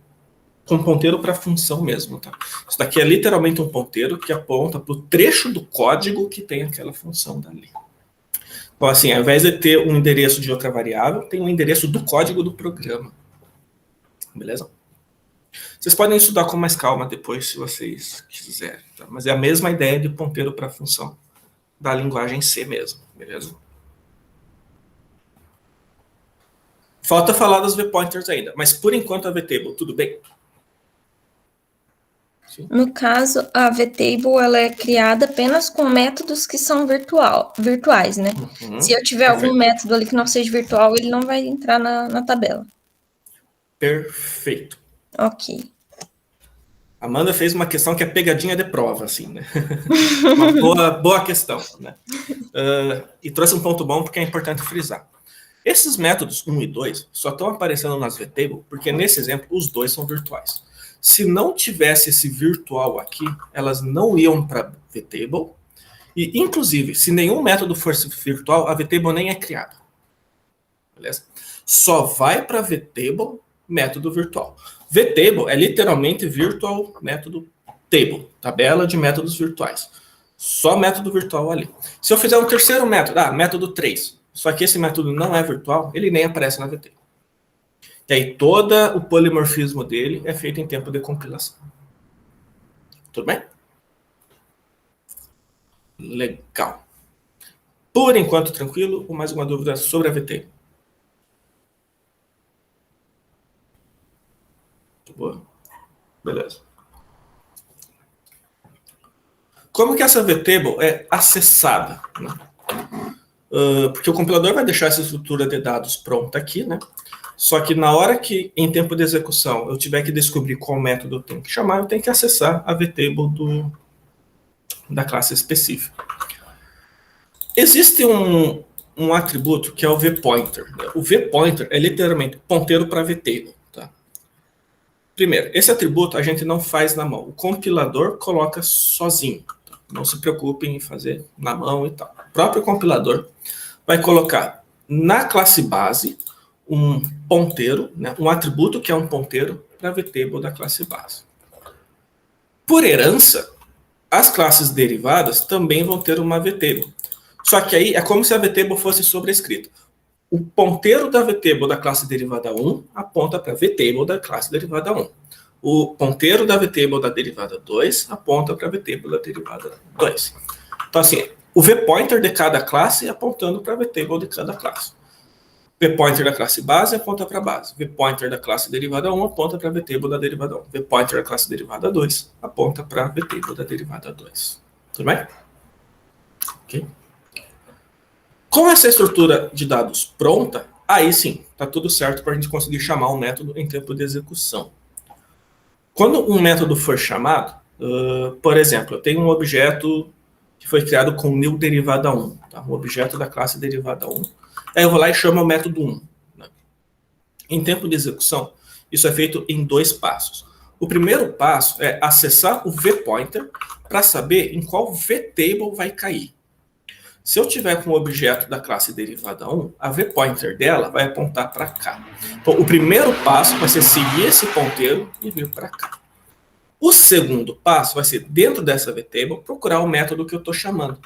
com ponteiro para função mesmo, tá? Isso daqui é literalmente um ponteiro que aponta para o trecho do código que tem aquela função dali. Então, assim, ao invés de ter um endereço de outra variável, tem um endereço do código do programa. Beleza? Vocês podem estudar com mais calma depois, se vocês quiserem. Tá? Mas é a mesma ideia de ponteiro para função da linguagem C mesmo. Beleza? Falta falar das vpointers ainda, mas por enquanto a vtable, tudo bem? Sim. No caso, a vtable ela é criada apenas com métodos que são virtuais, né? Se eu tiver algum método ali que não seja virtual, ele não vai entrar na tabela. Perfeito. Ok. Amanda fez uma questão que é pegadinha de prova, assim, né? Uma boa questão, né? E trouxe um ponto bom porque é importante frisar. Esses métodos 1 e 2 só estão aparecendo nas vtable porque, nesse exemplo, os dois são virtuais. Se não tivesse esse virtual aqui, elas não iam para vtable. E, inclusive, se nenhum método fosse virtual, a vtable nem é criada. Beleza? Só vai para vtable método virtual. Vtable é literalmente virtual método table, tabela de métodos virtuais. Só método virtual ali. Se eu fizer um terceiro método, método 3, só que esse método não é virtual, ele nem aparece na vtable. E aí todo o polimorfismo dele é feito em tempo de compilação. Tudo bem? Legal. Por enquanto, tranquilo. Ou mais uma dúvida sobre a vtable? Boa. Beleza. Como que essa vtable é acessada? Né? Porque o compilador vai deixar essa estrutura de dados pronta aqui, né? Só que na hora que, em tempo de execução, eu tiver que descobrir qual método eu tenho que chamar, eu tenho que acessar a vtable da classe específica. Existe um atributo que é o vpointer. O vpointer é literalmente ponteiro para vtable. Tá? Primeiro, esse atributo a gente não faz na mão. O compilador coloca sozinho. Tá? Não se preocupem em fazer na mão e tal. O próprio compilador vai colocar na classe base um ponteiro, né, um atributo que é um ponteiro para a vtable da classe base. Por herança, as classes derivadas também vão ter uma vtable. Só que aí é como se a vtable fosse sobrescrita. O ponteiro da vtable da classe derivada 1 aponta para a vtable da classe derivada 1. O ponteiro da vtable da derivada 2 aponta para a vtable da derivada 2. Então, assim, o vpointer de cada classe apontando para a vtable de cada classe. Vpointer da classe base aponta para a base. Vpointer da classe derivada 1 aponta para a vtable da derivada 1. Vpointer da classe derivada 2 aponta para a vtable da derivada 2. Tudo bem? Ok. Com essa estrutura de dados pronta, aí sim, está tudo certo para a gente conseguir chamar um método em tempo de execução. Quando um método for chamado, por exemplo, eu tenho um objeto que foi criado com new derivada 1, tá? Um objeto da classe derivada 1. Aí eu vou lá e chamo o método 1. Né? Em tempo de execução, isso é feito em 2 passos. O primeiro passo é acessar o vpointer para saber em qual vtable vai cair. Se eu tiver com o objeto da classe derivada 1, a vpointer dela vai apontar para cá. Então, o primeiro passo vai ser seguir esse ponteiro e vir para cá. O segundo passo vai ser, dentro dessa vtable, procurar o método que eu estou chamando.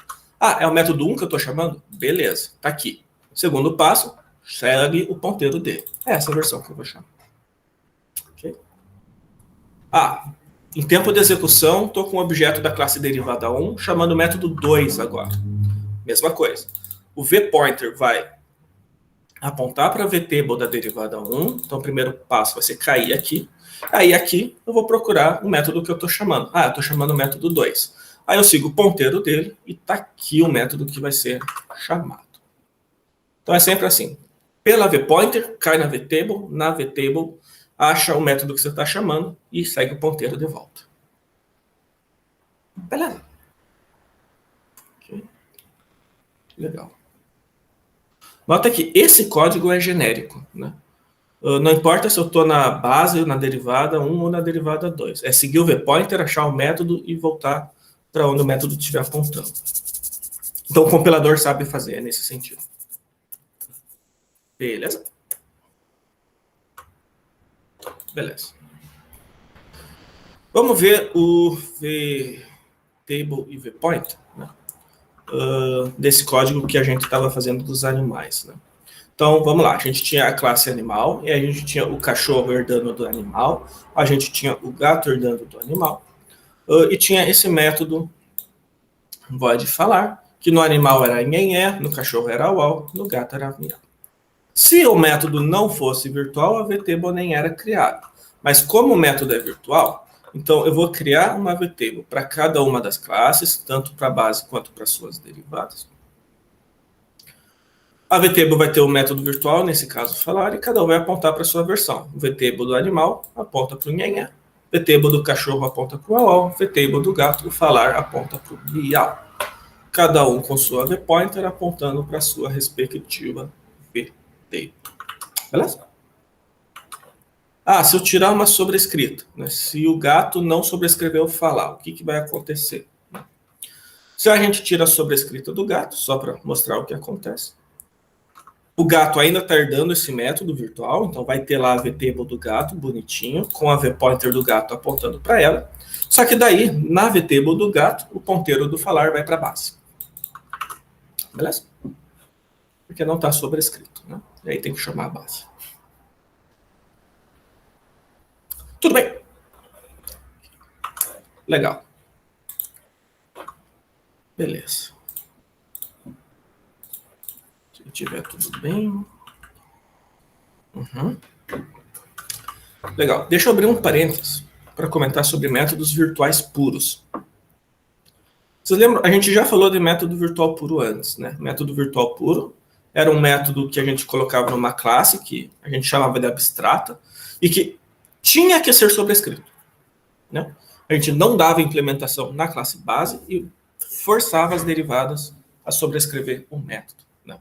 É o método 1 que eu estou chamando? Beleza, está aqui. Segundo passo, segue o ponteiro dele. É essa versão que eu vou chamar. Okay? Em tempo de execução, estou com o objeto da classe derivada 1, chamando o método 2 agora. Mesma coisa. O vpointer vai apontar para a vtable da derivada 1. Então, o primeiro passo vai ser cair aqui. Aí, aqui, eu vou procurar o método que eu estou chamando. Eu estou chamando o método 2. Aí, eu sigo o ponteiro dele e está aqui o método que vai ser chamado. Então, é sempre assim. Pela vpointer, cai na vtable, acha o método que você está chamando e segue o ponteiro de volta. Beleza. Legal. Nota que esse código é genérico, né? Não importa se eu estou na base, na derivada 1 ou na derivada 2. É seguir o vPointer, achar o método e voltar para onde o método estiver apontando. Então o compilador sabe fazer, é nesse sentido. Beleza? Beleza. Vamos ver o vTable e vPointer, né? Desse código que a gente estava fazendo dos animais, né? Então, vamos lá. A gente tinha a classe animal, e a gente tinha o cachorro herdando do animal, a gente tinha o gato herdando do animal, e tinha esse método void falar, que no animal era nhenhé, no cachorro era uau, no gato era miau. Se o método não fosse virtual, a vtable nem era criada. Mas como o método é virtual, então eu vou criar uma vtable para cada uma das classes, tanto para a base quanto para suas derivadas. A vtable vai ter o método virtual, nesse caso falar, e cada um vai apontar para a sua versão. O vtable do animal aponta para o nhenhé, o vtable do cachorro aponta para o uau, o vtable do gato, o falar, aponta para o miau. Cada um com sua vPointer apontando para a sua respectiva vtable. Beleza? Se eu tirar uma sobrescrita, né? Se o gato não sobrescrever o falar, o que vai acontecer? Se a gente tira a sobrescrita do gato, só para mostrar o que acontece, o gato ainda está herdando esse método virtual, então vai ter lá a vtable do gato, bonitinho, com a vPointer do gato apontando para ela. Só que daí, na vtable do gato, o ponteiro do falar vai para a base. Beleza? Porque não está sobrescrito, né? E aí tem que chamar a base. Tudo bem. Legal. Beleza. Se tiver tudo bem. Legal. Deixa eu abrir um parênteses para comentar sobre métodos virtuais puros. Vocês lembram? A gente já falou de método virtual puro antes, né? Método virtual puro era um método que a gente colocava numa classe que a gente chamava de abstrata e que tinha que ser sobrescrito, né? A gente não dava implementação na classe base e forçava as derivadas a sobrescrever o método, né?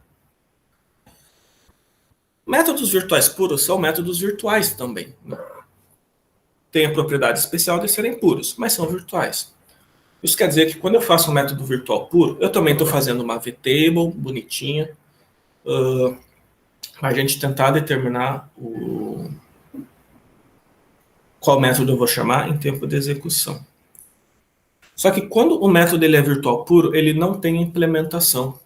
Métodos virtuais puros são métodos virtuais também, né? Tem a propriedade especial de serem puros, mas são virtuais. Isso quer dizer que quando eu faço um método virtual puro, eu também estou fazendo uma vtable bonitinha, para a gente tentar determinar qual método eu vou chamar em tempo de execução. Só que quando o método ele é virtual puro, ele não tem implementação.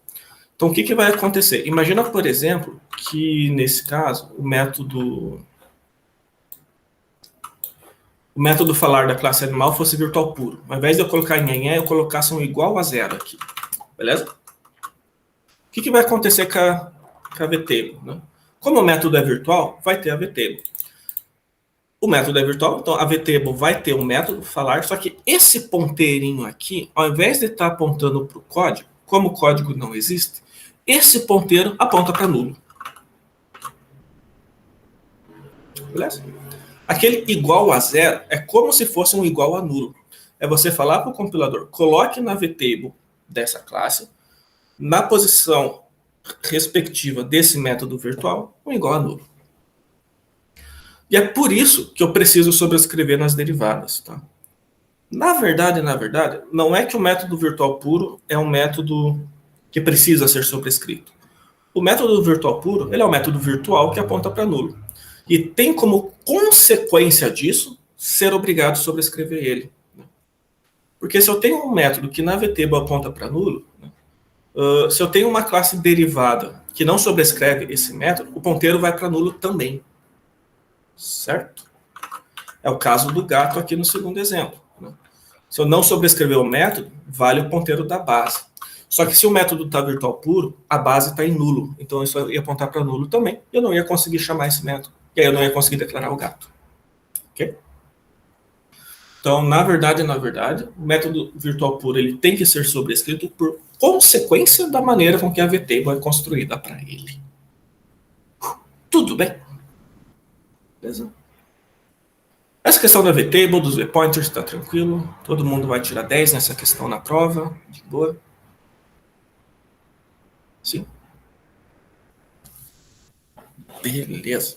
Então o que vai acontecer? Imagina, por exemplo, que nesse caso o método falar da classe animal fosse virtual puro. Ao invés de eu colocar em nhenhé, eu colocasse um igual a zero aqui. Beleza? O que vai acontecer com a vtable, né? Como o método é virtual, vai ter a vtable. O método é virtual, então a vtable vai ter um método falar, só que esse ponteirinho aqui, ao invés de estar apontando para o código, como o código não existe, esse ponteiro aponta para nulo. Beleza? Aquele igual a zero é como se fosse um igual a nulo. É você falar para o compilador, coloque na vtable dessa classe, na posição respectiva desse método virtual, um igual a nulo. E é por isso que eu preciso sobrescrever nas derivadas, tá? Na verdade, não é que o método virtual puro é um método que precisa ser sobrescrito. O método virtual puro, ele é um método virtual que aponta para nulo. E tem como consequência disso ser obrigado a sobrescrever ele. Porque se eu tenho um método que na vtable aponta para nulo, se eu tenho uma classe derivada que não sobrescreve esse método, o ponteiro vai para nulo também. Certo? É o caso do gato aqui no segundo exemplo, né? Se eu não sobrescrever o método, vale o ponteiro da base. Só que se o método está virtual puro, a base está em nulo. Então isso ia apontar para nulo também. E eu não ia conseguir chamar esse método. E aí eu não ia conseguir declarar o gato. Ok? Então, na verdade, o método virtual puro ele tem que ser sobrescrito por consequência da maneira com que a vtable é construída para ele. Tudo bem? Beleza? Essa questão da vtable, dos vPointers, está tranquilo. Todo mundo vai tirar 10 nessa questão na prova. De boa. Sim? Beleza.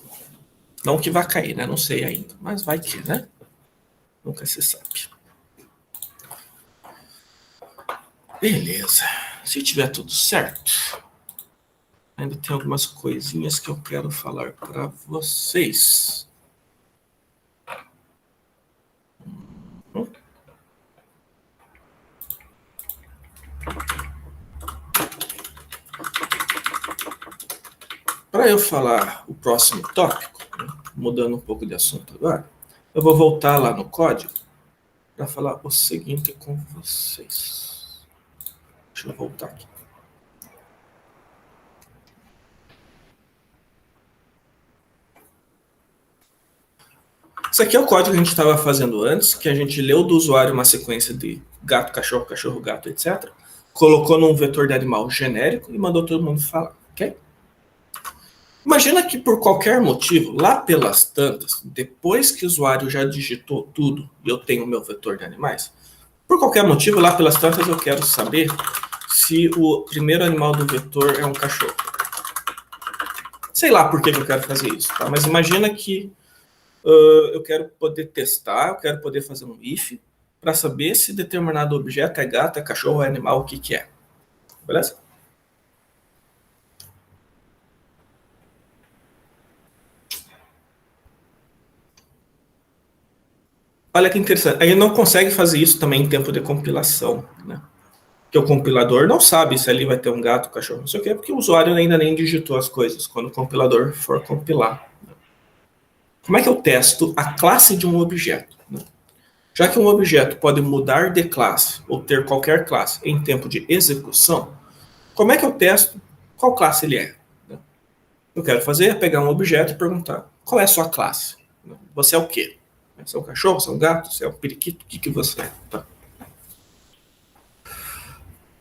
Não que vai cair, né? Não sei ainda, mas vai que, né? Nunca se sabe. Beleza. Se tiver tudo certo, ainda tem algumas coisinhas que eu quero falar para vocês. Para eu falar o próximo tópico, mudando um pouco de assunto agora, eu vou voltar lá no código para falar o seguinte com vocês. Deixa eu voltar aqui. Isso aqui é o código que a gente estava fazendo antes, que a gente leu do usuário uma sequência de gato, cachorro, cachorro, gato, etc. Colocou num vetor de animal genérico e mandou todo mundo falar, ok? Imagina que por qualquer motivo, lá pelas tantas, depois que o usuário já digitou tudo e eu tenho o meu vetor de animais, por qualquer motivo, lá pelas tantas eu quero saber se o primeiro animal do vetor é um cachorro. Sei lá por que eu quero fazer isso, tá? Mas imagina que eu quero poder testar, eu quero poder fazer um if para saber se determinado objeto é gato, é cachorro, é animal, o que que é. Beleza? Olha que interessante. Aí não consegue fazer isso também em tempo de compilação, né? Porque o compilador não sabe se ali vai ter um gato, um cachorro, não sei o quê, porque o usuário ainda nem digitou as coisas quando o compilador for compilar. Como é que eu testo a classe de um objeto? Já que um objeto pode mudar de classe ou ter qualquer classe em tempo de execução, como é que eu testo qual classe ele é? Eu quero fazer é pegar um objeto e perguntar qual é a sua classe? Você é o quê? Você é um cachorro? Você é um gato? Você é um periquito? O que você é? Tá.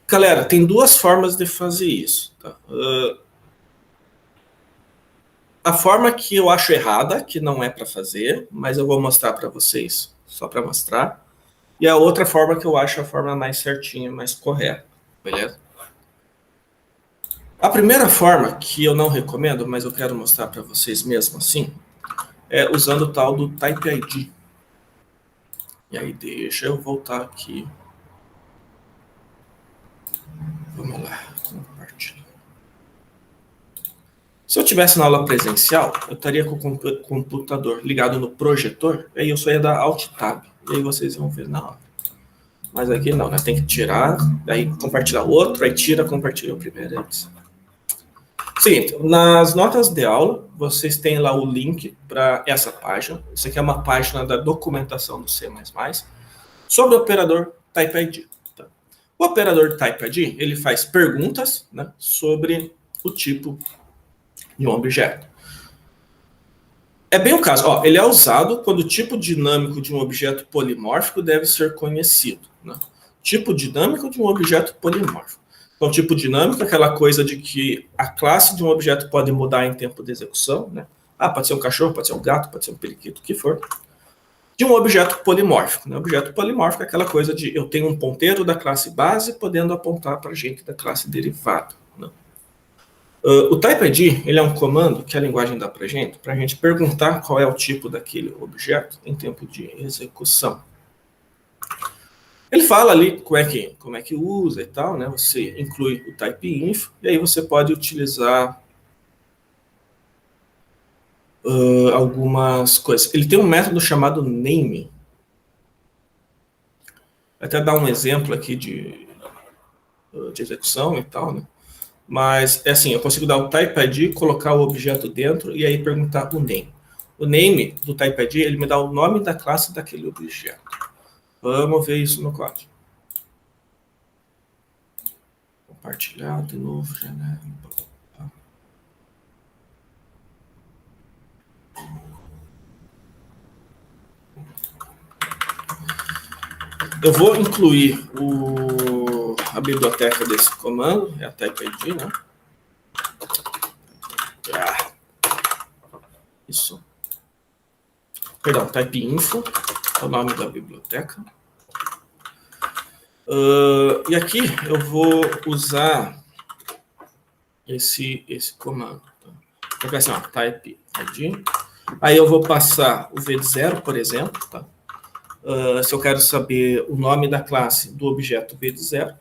Galera, tem duas formas de fazer isso. Tá? A forma que eu acho errada, que não é para fazer, mas eu vou mostrar para vocês, só para mostrar. E a outra forma que eu acho a forma mais certinha, mais correta. Beleza? A primeira forma, que eu não recomendo, mas eu quero mostrar para vocês mesmo assim, é usando o tal do Type ID. E aí deixa eu voltar aqui. Vamos lá, compartilhar. Se eu tivesse na aula presencial, eu estaria com o computador ligado no projetor, aí eu só ia dar Alt Tab, e aí vocês vão ver na hora. Mas aqui não, né? Tem que tirar, daí compartilhar o outro, aí tira, compartilha o primeiro. É isso. Seguinte, nas notas de aula, vocês têm lá o link para essa página. Isso aqui é uma página da documentação do C++, sobre o operador Type ID. Tá? O operador Type ID, ele faz perguntas, né, sobre o tipo de um objeto. É bem o caso. Ó, ele é usado quando o tipo dinâmico de um objeto polimórfico deve ser conhecido. Né? Tipo dinâmico de um objeto polimórfico. Então, tipo dinâmico é aquela coisa de que a classe de um objeto pode mudar em tempo de execução. Né? Ah, pode ser um cachorro, pode ser um gato, pode ser um periquito, o que for. De um objeto polimórfico. Né? Objeto polimórfico é aquela coisa de eu tenho um ponteiro da classe base podendo apontar para gente da classe derivada. Né? O Type ID, ele é um comando que a linguagem dá para a gente perguntar qual é o tipo daquele objeto em tempo de execução. Ele fala ali como é que usa e tal, né? Você inclui o type info, e aí você pode utilizar algumas coisas. Ele tem um método chamado name. Vou até dar um exemplo aqui de execução e tal, né? Mas é assim, eu consigo dar o type ID, colocar o objeto dentro e aí perguntar o name. O name do type ID, ele me dá o nome da classe daquele objeto. Vamos ver isso no código. Compartilhar de novo, janela. Eu vou incluir a biblioteca desse comando, é a type ID, né? Isso. Perdão, type info, é o nome da biblioteca. E aqui eu vou usar esse comando. Tá? Então, assim, ó, type id. Aí eu vou passar o v de 0, por exemplo. Tá? Se eu quero saber o nome da classe do objeto v de 0.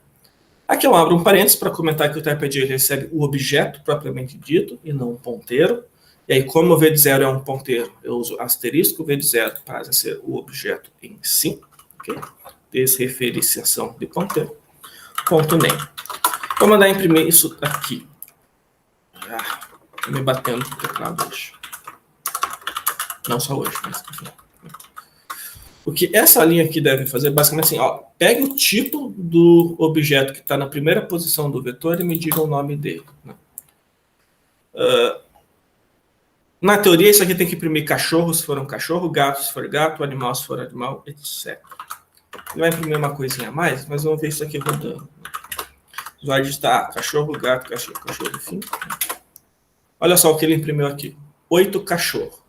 Aqui eu abro um parênteses para comentar que o type-id recebe o objeto propriamente dito e não um ponteiro. E aí, como o v de 0 é um ponteiro, eu uso asterisco v de 0 para ser o objeto em si. Okay? Desreferenciação de ponteiro. Ponto name. Vou mandar imprimir isso aqui. Estou me batendo no teclado hoje. Não só hoje, mas enfim. O que essa linha aqui deve fazer, basicamente assim, ó, pegue o tipo do objeto que está na primeira posição do vetor e me diga o nome dele. Né? Na teoria, isso aqui tem que imprimir cachorro se for um cachorro, gato se for gato, animal se for animal, etc. Ele vai imprimir uma coisinha a mais, mas vamos ver isso aqui rodando. Vai digitar cachorro, gato, cachorro, cachorro, enfim. Olha só o que ele imprimiu aqui. 8 cachorro.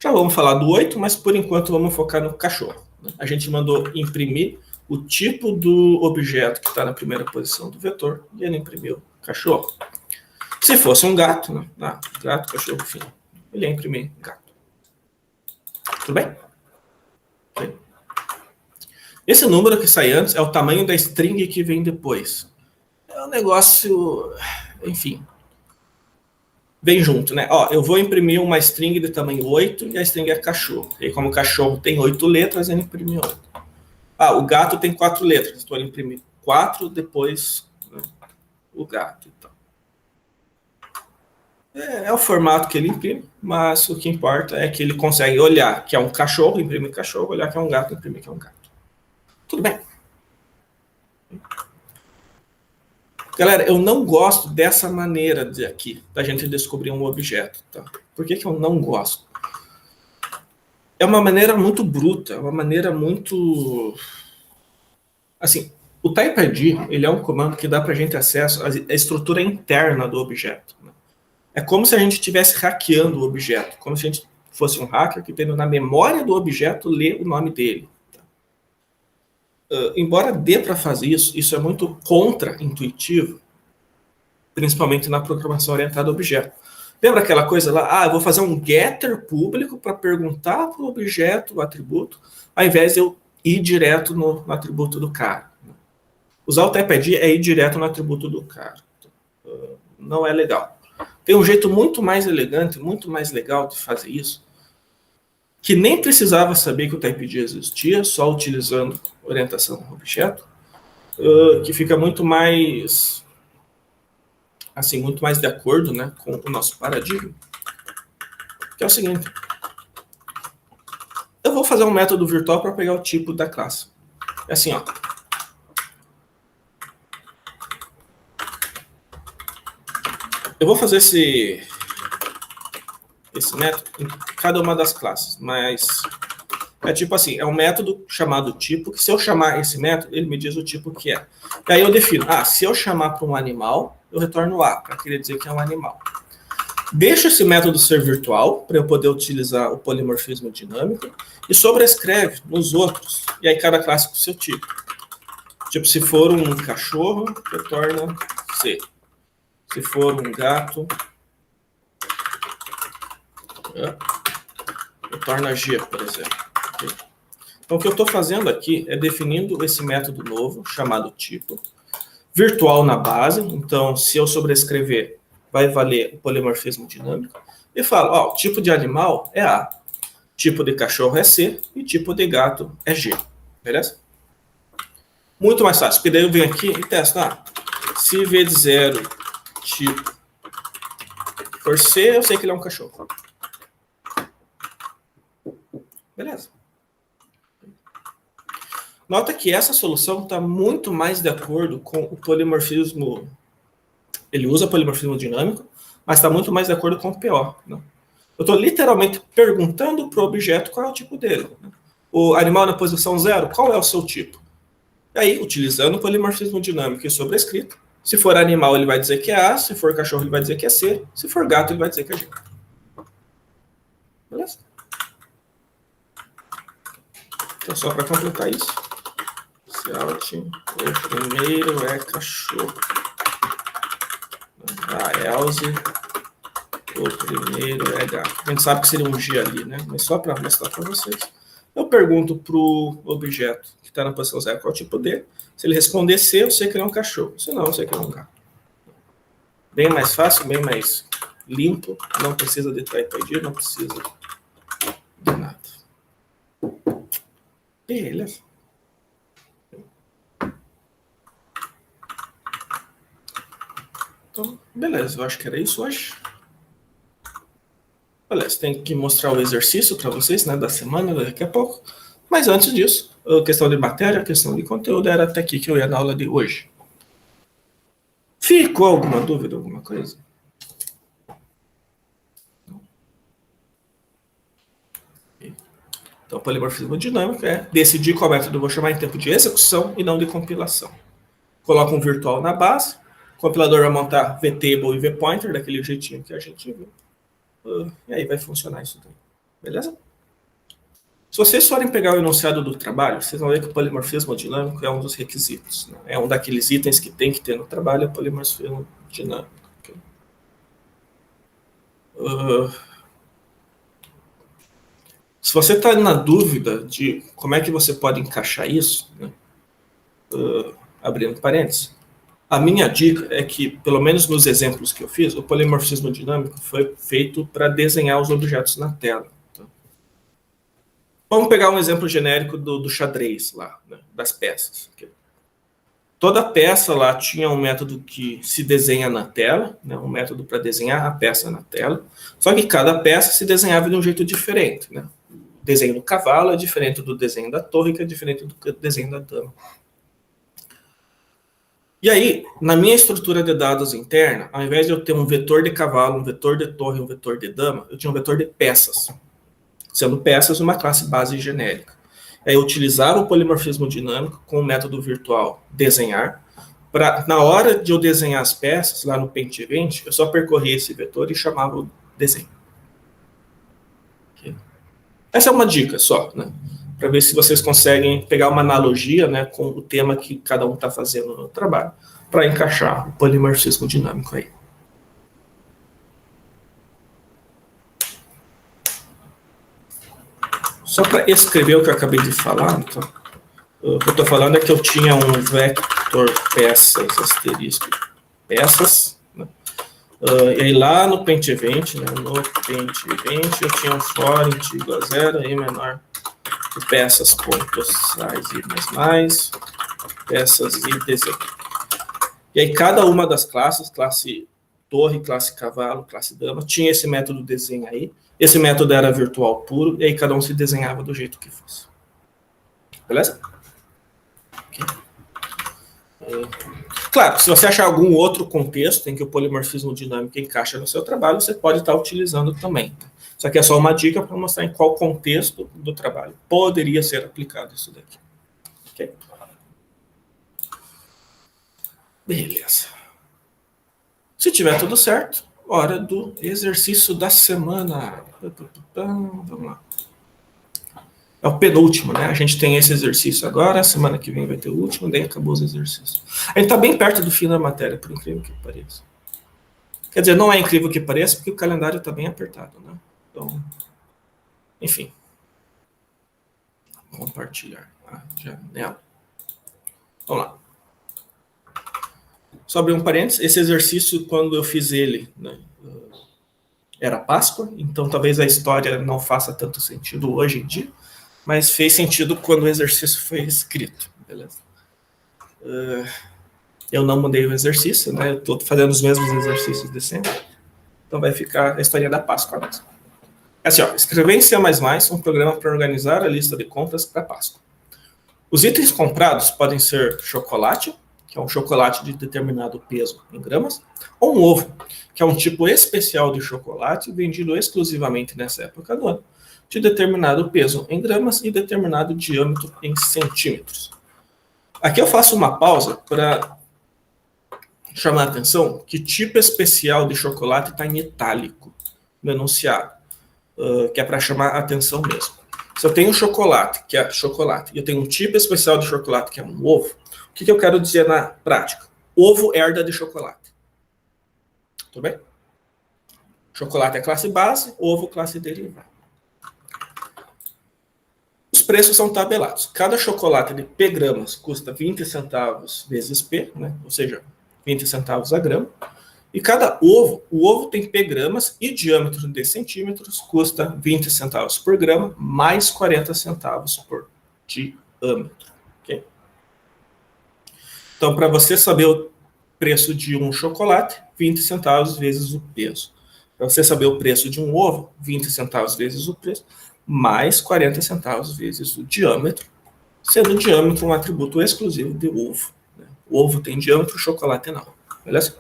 Já vamos falar do 8, mas por enquanto vamos focar no cachorro. A gente mandou imprimir o tipo do objeto que está na primeira posição do vetor e ele imprimiu cachorro. Se fosse um gato, né? Gato, cachorro, enfim, ele ia imprimir gato. Tudo bem? Okay. Esse número que sai antes é o tamanho da string que vem depois. É um negócio, enfim, vem junto, né? Ó, eu vou imprimir uma string de tamanho 8 e a string é cachorro. E como o cachorro tem 8 letras, ele imprime 8. O gato tem 4 letras, então ele imprime 4, depois, né, o gato. Então. É o formato que ele imprime, mas o que importa é que ele consegue olhar que é um cachorro, imprime cachorro, olhar que é um gato, imprime que é um gato. Tudo bem. Galera, eu não gosto dessa maneira de aqui, da gente descobrir um objeto. Tá? Por que eu não gosto? É uma maneira muito bruta, é uma maneira muito... Assim, o type-id, ele é um comando que dá para a gente acesso à estrutura interna do objeto. Né? É como se a gente estivesse hackeando o objeto, como se a gente fosse um hacker que tendo na memória do objeto ler o nome dele. Embora dê para fazer isso, isso é muito contra-intuitivo, principalmente na programação orientada a objeto. Lembra aquela coisa lá? Eu vou fazer um getter público para perguntar para o objeto, o atributo, ao invés de eu ir direto no atributo do cara. Usar o type-id é ir direto no atributo do cara. Não é legal. Tem um jeito muito mais elegante, muito mais legal de fazer isso, que nem precisava saber que o type-id existia, só utilizando orientação ao objeto, que fica muito mais, assim, muito mais de acordo, né, com o nosso paradigma, que é o seguinte. Eu vou fazer um método virtual para pegar o tipo da classe. É assim, ó. Eu vou fazer esse método em cada uma das classes, mas é tipo assim, é um método chamado tipo, que se eu chamar esse método, ele me diz o tipo que é. E aí eu defino, se eu chamar para um animal, eu retorno A, para querer dizer que é um animal. Deixa esse método ser virtual, para eu poder utilizar o polimorfismo dinâmico, e sobrescreve nos outros, e aí cada classe com o seu tipo. Tipo, se for um cachorro, retorna C. Se for um gato, retorna G, por exemplo. Então, o que eu estou fazendo aqui é definindo esse método novo, chamado tipo, virtual na base. Então, se eu sobrescrever, vai valer o polimorfismo dinâmico. E falo, o tipo de animal é A, tipo de cachorro é C e tipo de gato é G. Beleza? Muito mais fácil, porque daí eu venho aqui e testo. Se v de 0 tipo for C, eu sei que ele é um cachorro. Beleza. Nota que essa solução está muito mais de acordo com o polimorfismo. Ele usa polimorfismo dinâmico, mas está muito mais de acordo com o PO. Né? Eu estou literalmente perguntando para o objeto qual é o tipo dele. Né? O animal na posição 0, qual é o seu tipo? E aí, utilizando o polimorfismo dinâmico e sobrescrito, se for animal, ele vai dizer que é A, se for cachorro, ele vai dizer que é C, se for gato, ele vai dizer que é G. Beleza? Então, só para completar isso. Se out, o primeiro é cachorro. A else, o primeiro é gato. A gente sabe que seria um G ali, né? Mas só para mostrar para vocês. Eu pergunto para o objeto que está na posição 0 qual é o tipo D. Se ele responder C, eu sei que ele é um cachorro. Se não, eu sei que ele é um gato. Bem mais fácil, bem mais limpo. Não precisa de type ID, não precisa de nada. Beleza. Então, beleza. Eu acho que era isso hoje. Beleza, tem que mostrar o exercício para vocês, né, da semana, daqui a pouco. Mas antes disso, a questão de matéria, a questão de conteúdo, era até aqui que eu ia na aula de hoje. Ficou alguma dúvida, alguma coisa? Então, polimorfismo dinâmico é decidir qual método eu vou chamar em tempo de execução e não de compilação. Coloca um virtual na base, o compilador vai montar vtable e vpointer, daquele jeitinho que a gente viu. E aí vai funcionar isso daí. Beleza? Se vocês forem pegar o enunciado do trabalho, vocês vão ver que o polimorfismo dinâmico é um dos requisitos. Né? É um daqueles itens que tem que ter no trabalho, é o polimorfismo dinâmico. Okay? Se você está na dúvida de como é que você pode encaixar isso, né? Abrindo parênteses, a minha dica é que, pelo menos nos exemplos que eu fiz, o polimorfismo dinâmico foi feito para desenhar os objetos na tela. Tá? Vamos pegar um exemplo genérico do xadrez lá, né, das peças. Okay? Toda peça lá tinha um método que se desenha na tela, né, um método para desenhar a peça na tela, só que cada peça se desenhava de um jeito diferente. Né? O desenho do cavalo é diferente do desenho da torre, que é diferente do desenho da dama. E aí, na minha estrutura de dados interna, ao invés de eu ter um vetor de cavalo, um vetor de torre, um vetor de dama, eu tinha um vetor de peças, sendo peças uma classe base genérica. Aí eu utilizava o polimorfismo dinâmico com o método virtual desenhar, para na hora de eu desenhar as peças, lá no Paint Event, eu só percorria esse vetor e chamava o desenho. Okay. Essa é uma dica só, né? Para ver se vocês conseguem pegar uma analogia, né, com o tema que cada um está fazendo no trabalho, para encaixar o polimorfismo dinâmico aí. Só para escrever o que eu acabei de falar, então, o que eu estou falando é que eu tinha um vector peças, asterisco, peças, né? E aí lá no Paint Event, né, no Paint Event, eu tinha um for igual a 0, e menor peças ponto size mais peças e desenho. E aí cada uma das classes, classe torre, classe cavalo, classe dama, tinha esse método desenho aí. Esse método era virtual puro, e aí cada um se desenhava do jeito que fosse. Beleza? Okay. Claro, se você achar algum outro contexto em que o polimorfismo dinâmico encaixa no seu trabalho, você pode estar utilizando também. Isso aqui é só uma dica para mostrar em qual contexto do trabalho poderia ser aplicado isso daqui. Okay? Beleza. Se tiver tudo certo, hora do exercício da semana. Vamos lá. É o penúltimo, né? A gente tem esse exercício agora, semana que vem vai ter o último, daí acabou os exercícios. A gente está bem perto do fim da matéria, por incrível que pareça. Quer dizer, não é incrível que pareça, porque o calendário está bem apertado, né? Então, enfim. Compartilhar a janela. Vamos lá. Só abrir um parênteses. Esse exercício, quando eu fiz ele, né, era Páscoa, então talvez a história não faça tanto sentido hoje em dia, mas fez sentido quando o exercício foi escrito. Beleza? Eu não mudei o exercício, né? Eu estou fazendo os mesmos exercícios de sempre. Então vai ficar a história da Páscoa mesmo. Assim, ó, escrever em C++ um programa para organizar a lista de compras para Páscoa. Os itens comprados podem ser chocolate, que é um chocolate de determinado peso em gramas, ou um ovo, que é um tipo especial de chocolate vendido exclusivamente nessa época do ano, de determinado peso em gramas e determinado diâmetro em centímetros. Aqui eu faço uma pausa para chamar a atenção que tipo especial de chocolate está em itálico no enunciado. Que é para chamar a atenção mesmo. Se eu tenho chocolate, que é chocolate, e eu tenho um tipo especial de chocolate, que é um ovo, o que eu quero dizer na prática? Ovo herda de chocolate. Tudo bem? Chocolate é classe base, ovo classe derivada. Os preços são tabelados. Cada chocolate de P gramas custa 20 centavos vezes P, né? Ou seja, 20 centavos a grama. E cada ovo, o ovo tem P gramas e diâmetro de centímetros, custa 20 centavos por grama, mais 40 centavos por diâmetro. Okay? Então, para você saber o preço de um chocolate, 20 centavos vezes o peso. Para você saber o preço de um ovo, 20 centavos vezes o preço, mais 40 centavos vezes o diâmetro, sendo o diâmetro um atributo exclusivo de ovo. Né? O ovo tem diâmetro, o chocolate não. Beleza?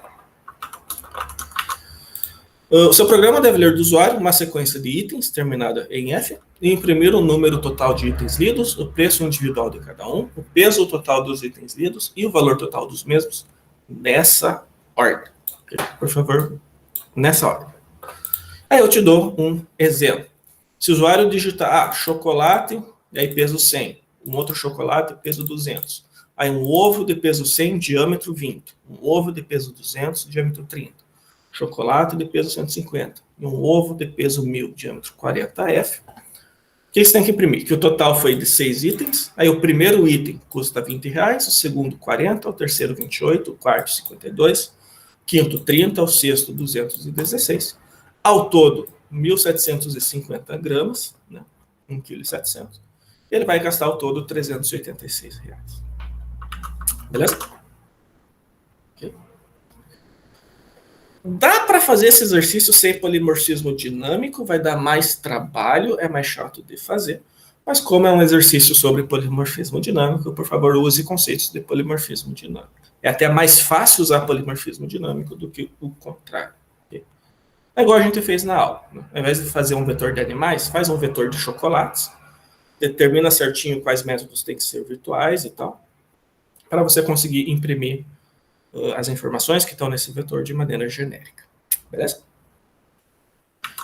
O seu programa deve ler do usuário uma sequência de itens terminada em F e imprimir o número total de itens lidos, o preço individual de cada um, o peso total dos itens lidos e o valor total dos mesmos nessa ordem. Okay? Por favor, nessa ordem. Aí eu te dou um exemplo. Se o usuário digitar chocolate, e aí peso 100, um outro chocolate, peso 200. Aí um ovo de peso 100, diâmetro 20. Um ovo de peso 200, diâmetro 30. Chocolate de peso 150 e um ovo de peso 1000, diâmetro 40F. O que você tem que imprimir? Que o total foi de 6 itens, aí o primeiro item custa R$20, o segundo 40, o terceiro 28, o quarto 52, o quinto 30, o sexto 216. Ao todo, 1.750 gramas, né? 1,7 kg. Ele vai gastar ao todo R$386. Beleza? Dá para fazer esse exercício sem polimorfismo dinâmico, vai dar mais trabalho, é mais chato de fazer, mas como é um exercício sobre polimorfismo dinâmico, por favor, use conceitos de polimorfismo dinâmico. É até mais fácil usar polimorfismo dinâmico do que o contrário. Okay? É igual a gente fez na aula. Né? Ao invés de fazer um vetor de animais, faz um vetor de chocolates, determina certinho quais métodos têm que ser virtuais e tal, para você conseguir imprimir as informações que estão nesse vetor de maneira genérica. Beleza?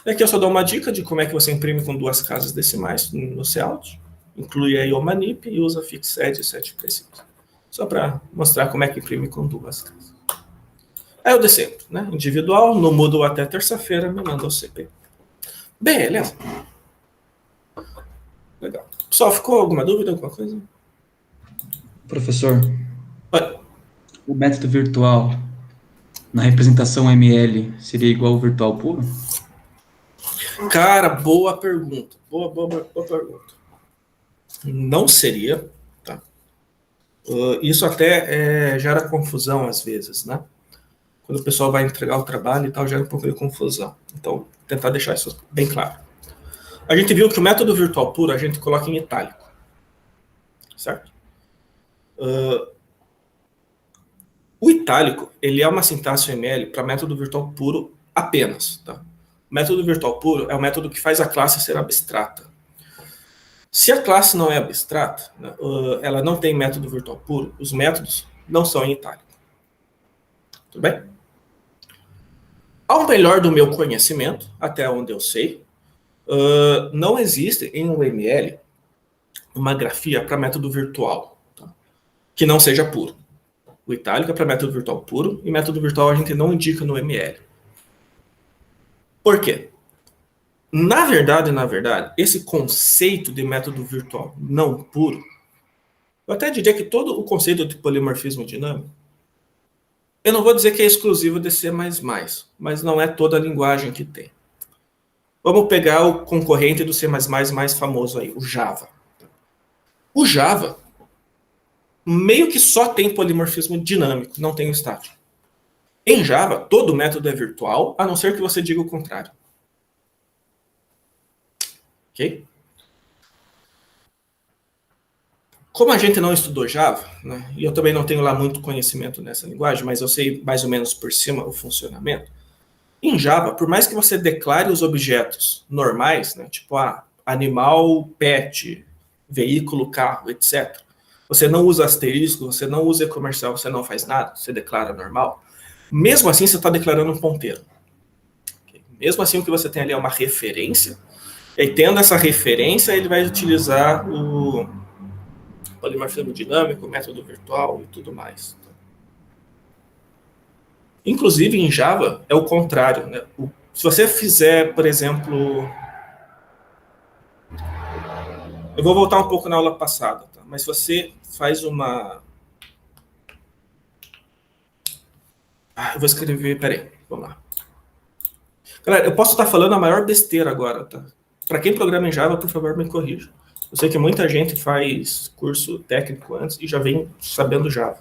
E aqui eu só dou uma dica de como é que você imprime com 2 casas decimais no Cout. Inclui aí o manip e usa fixed e set preciso. Só para mostrar como é que imprime com 2 casas. Aí eu descendo, né? Individual, no Moodle até terça-feira, me manda o CP. Beleza. Legal. Pessoal, ficou alguma dúvida, alguma coisa? Professor, Oi. o método virtual na representação ML seria igual ao virtual puro? Cara, boa pergunta. Boa pergunta. Não seria, tá? Isso até gera confusão às vezes, né? Quando o pessoal vai entregar o trabalho e tal, gera um pouco de confusão. Então, tentar deixar isso bem claro. A gente viu que o método virtual puro a gente coloca em itálico. Certo? O itálico, ele é uma sintaxe UML para método virtual puro apenas. Tá? O método virtual puro é o método que faz a classe ser abstrata. Se a classe não é abstrata, né, ela não tem método virtual puro, os métodos não são em itálico. Tudo bem? Ao melhor do meu conhecimento, até onde eu sei, não existe em um UML uma grafia para método virtual, tá? Que não seja puro. O itálico é para método virtual puro, e método virtual a gente não indica no ML. Por quê? Na verdade, esse conceito de método virtual não puro, eu até diria que todo o conceito de polimorfismo dinâmico, eu não vou dizer que é exclusivo de C++, mas não é toda a linguagem que tem. Vamos pegar o concorrente do C++ mais famoso aí, o Java. O Java meio que só tem polimorfismo dinâmico, não tem o estático. Em Java, todo método é virtual, a não ser que você diga o contrário. Ok? Como a gente não estudou Java, né, e eu também não tenho lá muito conhecimento nessa linguagem, mas eu sei mais ou menos por cima o funcionamento, em Java, por mais que você declare os objetos normais, né, tipo animal, pet, veículo, carro, etc., você não usa asterisco, você não usa comercial, você não faz nada, você declara normal. Mesmo assim, você está declarando um ponteiro. Mesmo assim, o que você tem ali é uma referência. E tendo essa referência, ele vai utilizar o polimorfismo dinâmico, o método virtual e tudo mais. Inclusive, em Java, é o contrário, né? Se você fizer, por exemplo... Eu vou voltar um pouco na aula passada, tá? Mas se você faz uma... eu vou escrever... Peraí, vamos lá. Galera, eu posso estar falando a maior besteira agora, tá? Para quem programa em Java, por favor, me corrija. Eu sei que muita gente faz curso técnico antes e já vem sabendo Java.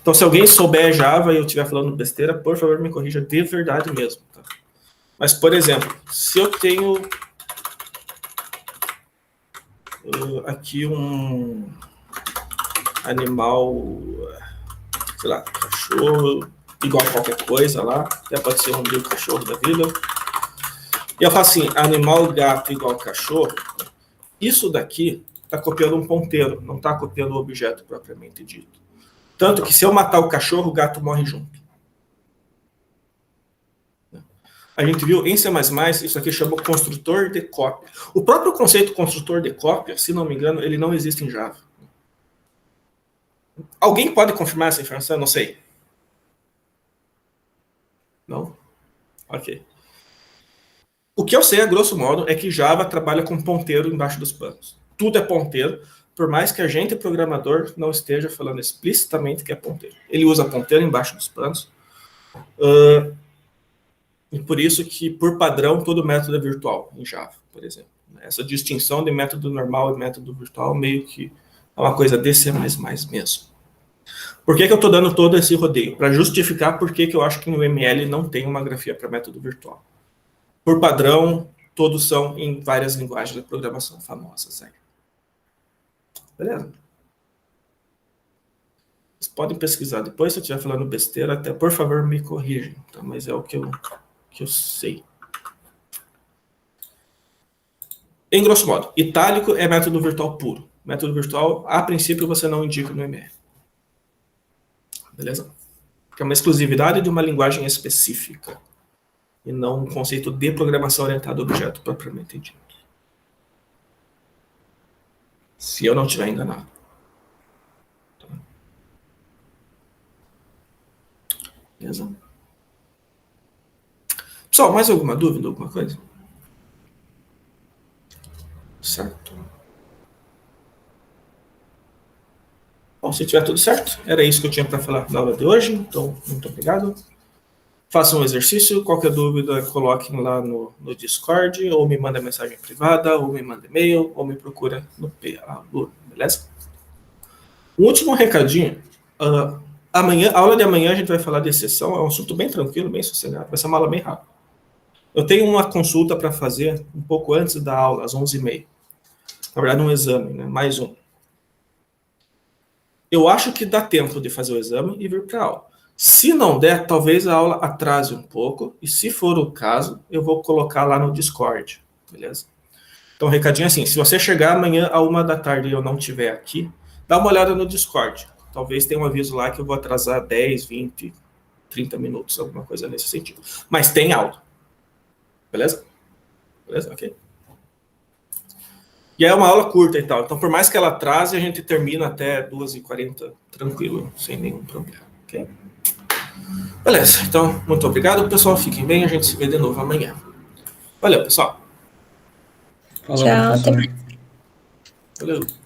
Então, se alguém souber Java e eu estiver falando besteira, por favor, me corrija de verdade mesmo, tá? Mas, por exemplo, se eu tenho aqui um animal, sei lá, cachorro, igual a qualquer coisa lá, até pode ser um dia cachorro da vida, e eu faço assim, animal gato igual cachorro, isso daqui está copiando um ponteiro, não está copiando o objeto propriamente dito. Tanto que se eu matar o cachorro, o gato morre junto. A gente viu em C++, isso aqui chama construtor de cópia. O próprio conceito construtor de cópia, se não me engano, ele não existe em Java. Alguém pode confirmar essa informação? Não sei. Não? Ok. O que eu sei, a grosso modo, é que Java trabalha com ponteiro embaixo dos panos. Tudo é ponteiro, por mais que a gente, programador, não esteja falando explicitamente que é ponteiro. Ele usa ponteiro embaixo dos panos. E por isso que, por padrão, todo método é virtual em Java, por exemplo. Essa distinção de método normal e método virtual meio que é uma coisa de C++ mesmo. Por que eu estou dando todo esse rodeio? Para justificar por que eu acho que no ML não tem uma grafia para método virtual. Por padrão, todos são em várias linguagens de programação famosas. Né? Beleza? Vocês podem pesquisar depois, se eu estiver falando besteira, até por favor me corrijam, tá? Mas é o que eu sei. Em grosso modo, itálico é método virtual puro. Método virtual, a princípio, você não indica no ML. Beleza? Porque é uma exclusividade de uma linguagem específica. E não um conceito de programação orientada a objeto propriamente dito. Se eu não estiver enganado. Beleza? Pessoal, mais alguma dúvida, alguma coisa? Certo. Bom, se tiver tudo certo, era isso que eu tinha para falar na aula de hoje. Então, muito obrigado. Façam um exercício, qualquer dúvida, coloquem lá no Discord, ou me manda mensagem privada, ou me manda e-mail, ou me procura no PA, beleza? Um último recadinho. Amanhã, a aula de amanhã a gente vai falar de exceção, é um assunto bem tranquilo, bem sossegado, vai ser uma aula bem rápida. Eu tenho uma consulta para fazer um pouco antes da aula, às 11h30. Na verdade, um exame, né? Mais um. Eu acho que dá tempo de fazer o exame e vir para a aula. Se não der, talvez a aula atrase um pouco, e se for o caso, eu vou colocar lá no Discord, beleza? Então, recadinho assim, se você chegar amanhã à 13h e eu não estiver aqui, dá uma olhada no Discord. Talvez tenha um aviso lá que eu vou atrasar 10, 20, 30 minutos, alguma coisa nesse sentido. Mas tem aula. Beleza? Beleza? Ok. E é uma aula curta e tal. Então, por mais que ela atrase, a gente termina até 2h40 tranquilo, sem nenhum problema. Ok? Beleza. Então, muito obrigado, pessoal. Fiquem bem. A gente se vê de novo amanhã. Valeu, pessoal. Falou, tchau, até professor. mais. Valeu.